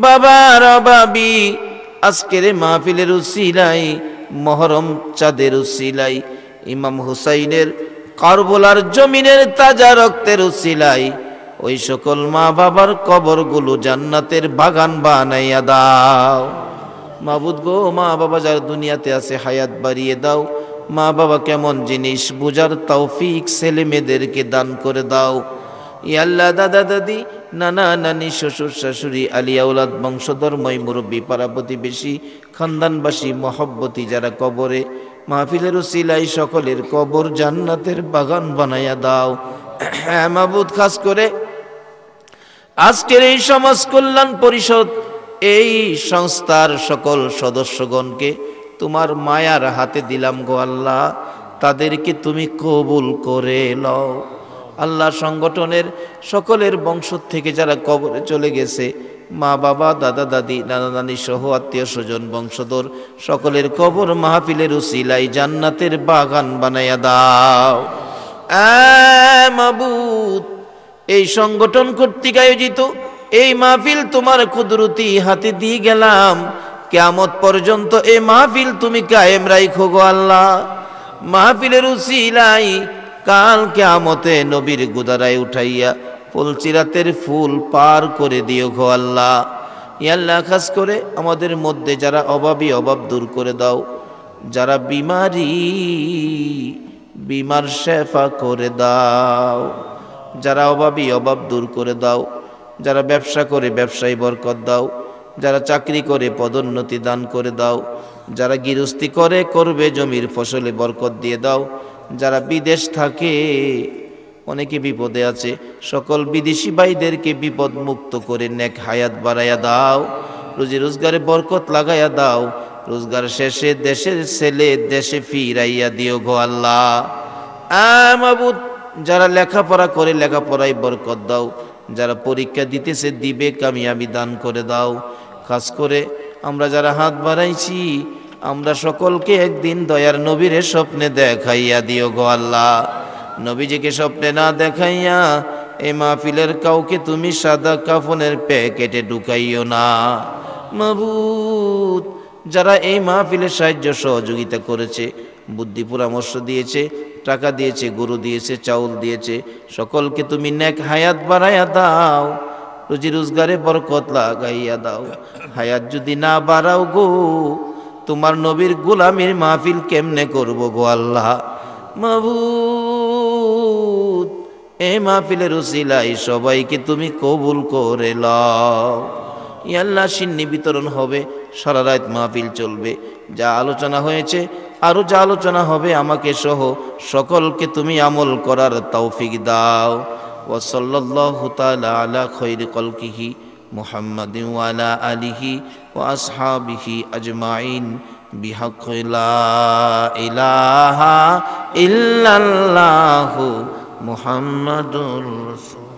বাবার অভাবী, আজকের মাহফিলের উসিলাই, মহরম চাঁদের উসিলাই, ইমাম হুসাইনের কারবালার জমিনের তাজা রক্তের উসিলাই ওই সকল মা বাবার কবরগুলো জান্নাতের বাগান বানাইয়া দাও। মাবুদ গো, মা বাবা যার দুনিয়াতে আছে হায়াত বাড়িয়ে দাও। মা বাবা কেমন জিনিস বুঝার তৌফিক ছেলে মেয়েদেরকে দান করে দাও। ইয়া আল্লাহ, দাদা দাদি, নানা নানি, শ্বশুর শাশুড়ি, আলিয়া আওলাদ, বংশধর্মই মুরব্বী, পাড়া প্রতিবেশী, খানদানবাসী, মহব্বতী যারা কবরে, মাহফিলের উসিলাই সকলের কবর জান্নাতের বাগান বানাইয়া দাও। হ্যাঁ মাবুদ, খাস করে আজকের এই সমাজ কল্যাণ পরিষদ, এই সংস্থার সকল সদস্যগণকে তোমার মায়ার হাতে দিলাম গো আল্লাহ, তাদেরকে তুমি কবুল করে লও আল্লাহ। সংগঠনের সকলের বংশ থেকে যারা কবরে চলে গেছে, মা বাবা, দাদা দাদি, নানা নানি সহ আত্মীয় স্বজন, বংশধর সকলের কবর মাহফিলের উসিলাই জান্নাতের বাগান বানাইয়া দাও। মাবুদ, এই সংগঠন কর্তৃক আয়োজিত এই মাহফিল তোমার কুদরতি হাতে দিয়ে গেলাম, কিয়ামত পর্যন্ত এই মাহফিল তুমি কায়েম রাখো গো আল্লাহ। মাহফিলের উসিলাই কাল কিয়ামতে নবীর গুদারায় উঠাইয়া ফুলচিরাতের ফুল পার করে দিও গো আল্লাহ। ইয়া আল্লাহ, খাস করে আমাদের মধ্যে যারা অভাবী, অভাব দূর করে দাও। যারা বিমারি, বিমার শেফা করে দাও। যারা অভাবী, অভাব দূর করে দাও। যারা ব্যবসা করে ব্যবসায় বরকত দাও। যারা চাকরি করে পদোন্নতি দান করে দাও। যারা গৃহস্থী করে করবে জমির ফসলে বরকত দিয়ে দাও। যারা বিদেশ থাকে, অনেকে বিপদে আছে, সকল বিদেশি ভাইদেরকে বিপদ মুক্ত করে নেক হায়াত বাড়াইয়া দাও। রুজি রোজগারে বরকত লাগাইয়া দাও। রোজগার শেষে দেশের ছেলে দেশে ফিরাইয়া দিও গো আল্লাহ। মাবুদ, যারা লেখাপড়া করে লেখাপড়ায় বরকত দাও। যারা পরীক্ষা দিতেছে দিবে কামিয়াবি দান করে দাও। খাস করে আমরা যারা হাত বাড়াইছি, আমরা সকলকে একদিন দয়ার নবীরে স্বপ্নে দেখাইয়া দিও গো আল্লাহ। নবীজিকে স্বপ্নে না দেখাইয়া এই মাহফিলের কাউকে তুমি সাদা কাফনের প্যাকেটে ঢুকাইও না মাবুদ। যারা এই মাহফিলের সাহায্য সহযোগিতা করেছে, বুদ্ধি পরামর্শ দিয়েছে, টাকা দিয়েছে, গরু দিয়েছে, চাউল দিয়েছে, সকলকে তুমি নেক হায়াত বাড়াইয়া দাও। রুজি রোজগারে বরকত লাগাইয়া দাও। হায়াত যদি না বাড়াও গো, তোমার নবীর গোলামীর মাহফিল কেমনে করবো গো আল্লাহ। মাবুদ, এই মাহফিলের উসিলাই সবাইকে তুমি কবুল করে লও। ইয়া আল্লাহ, সিন্নি বিতরণ হবে, সারা রাত মাহফিল চলবে। যা আলোচনা হয়েছে, আরো যা আলোচনা হবে, আমাকে সহ সকলকে তুমি আমল করার তৌফিক দাও। ওয়া সাল্লাল্লাহু তাআলা আলা খায়রি খালকিহি মুহাম্মাদিন ওয়া আলা আলিহি ওয়া আসহাবিহি আজমাইন বিহাক্কি লা ইলাহা ইল্লাল্লাহু মুহাম্মাদুর রাসূল।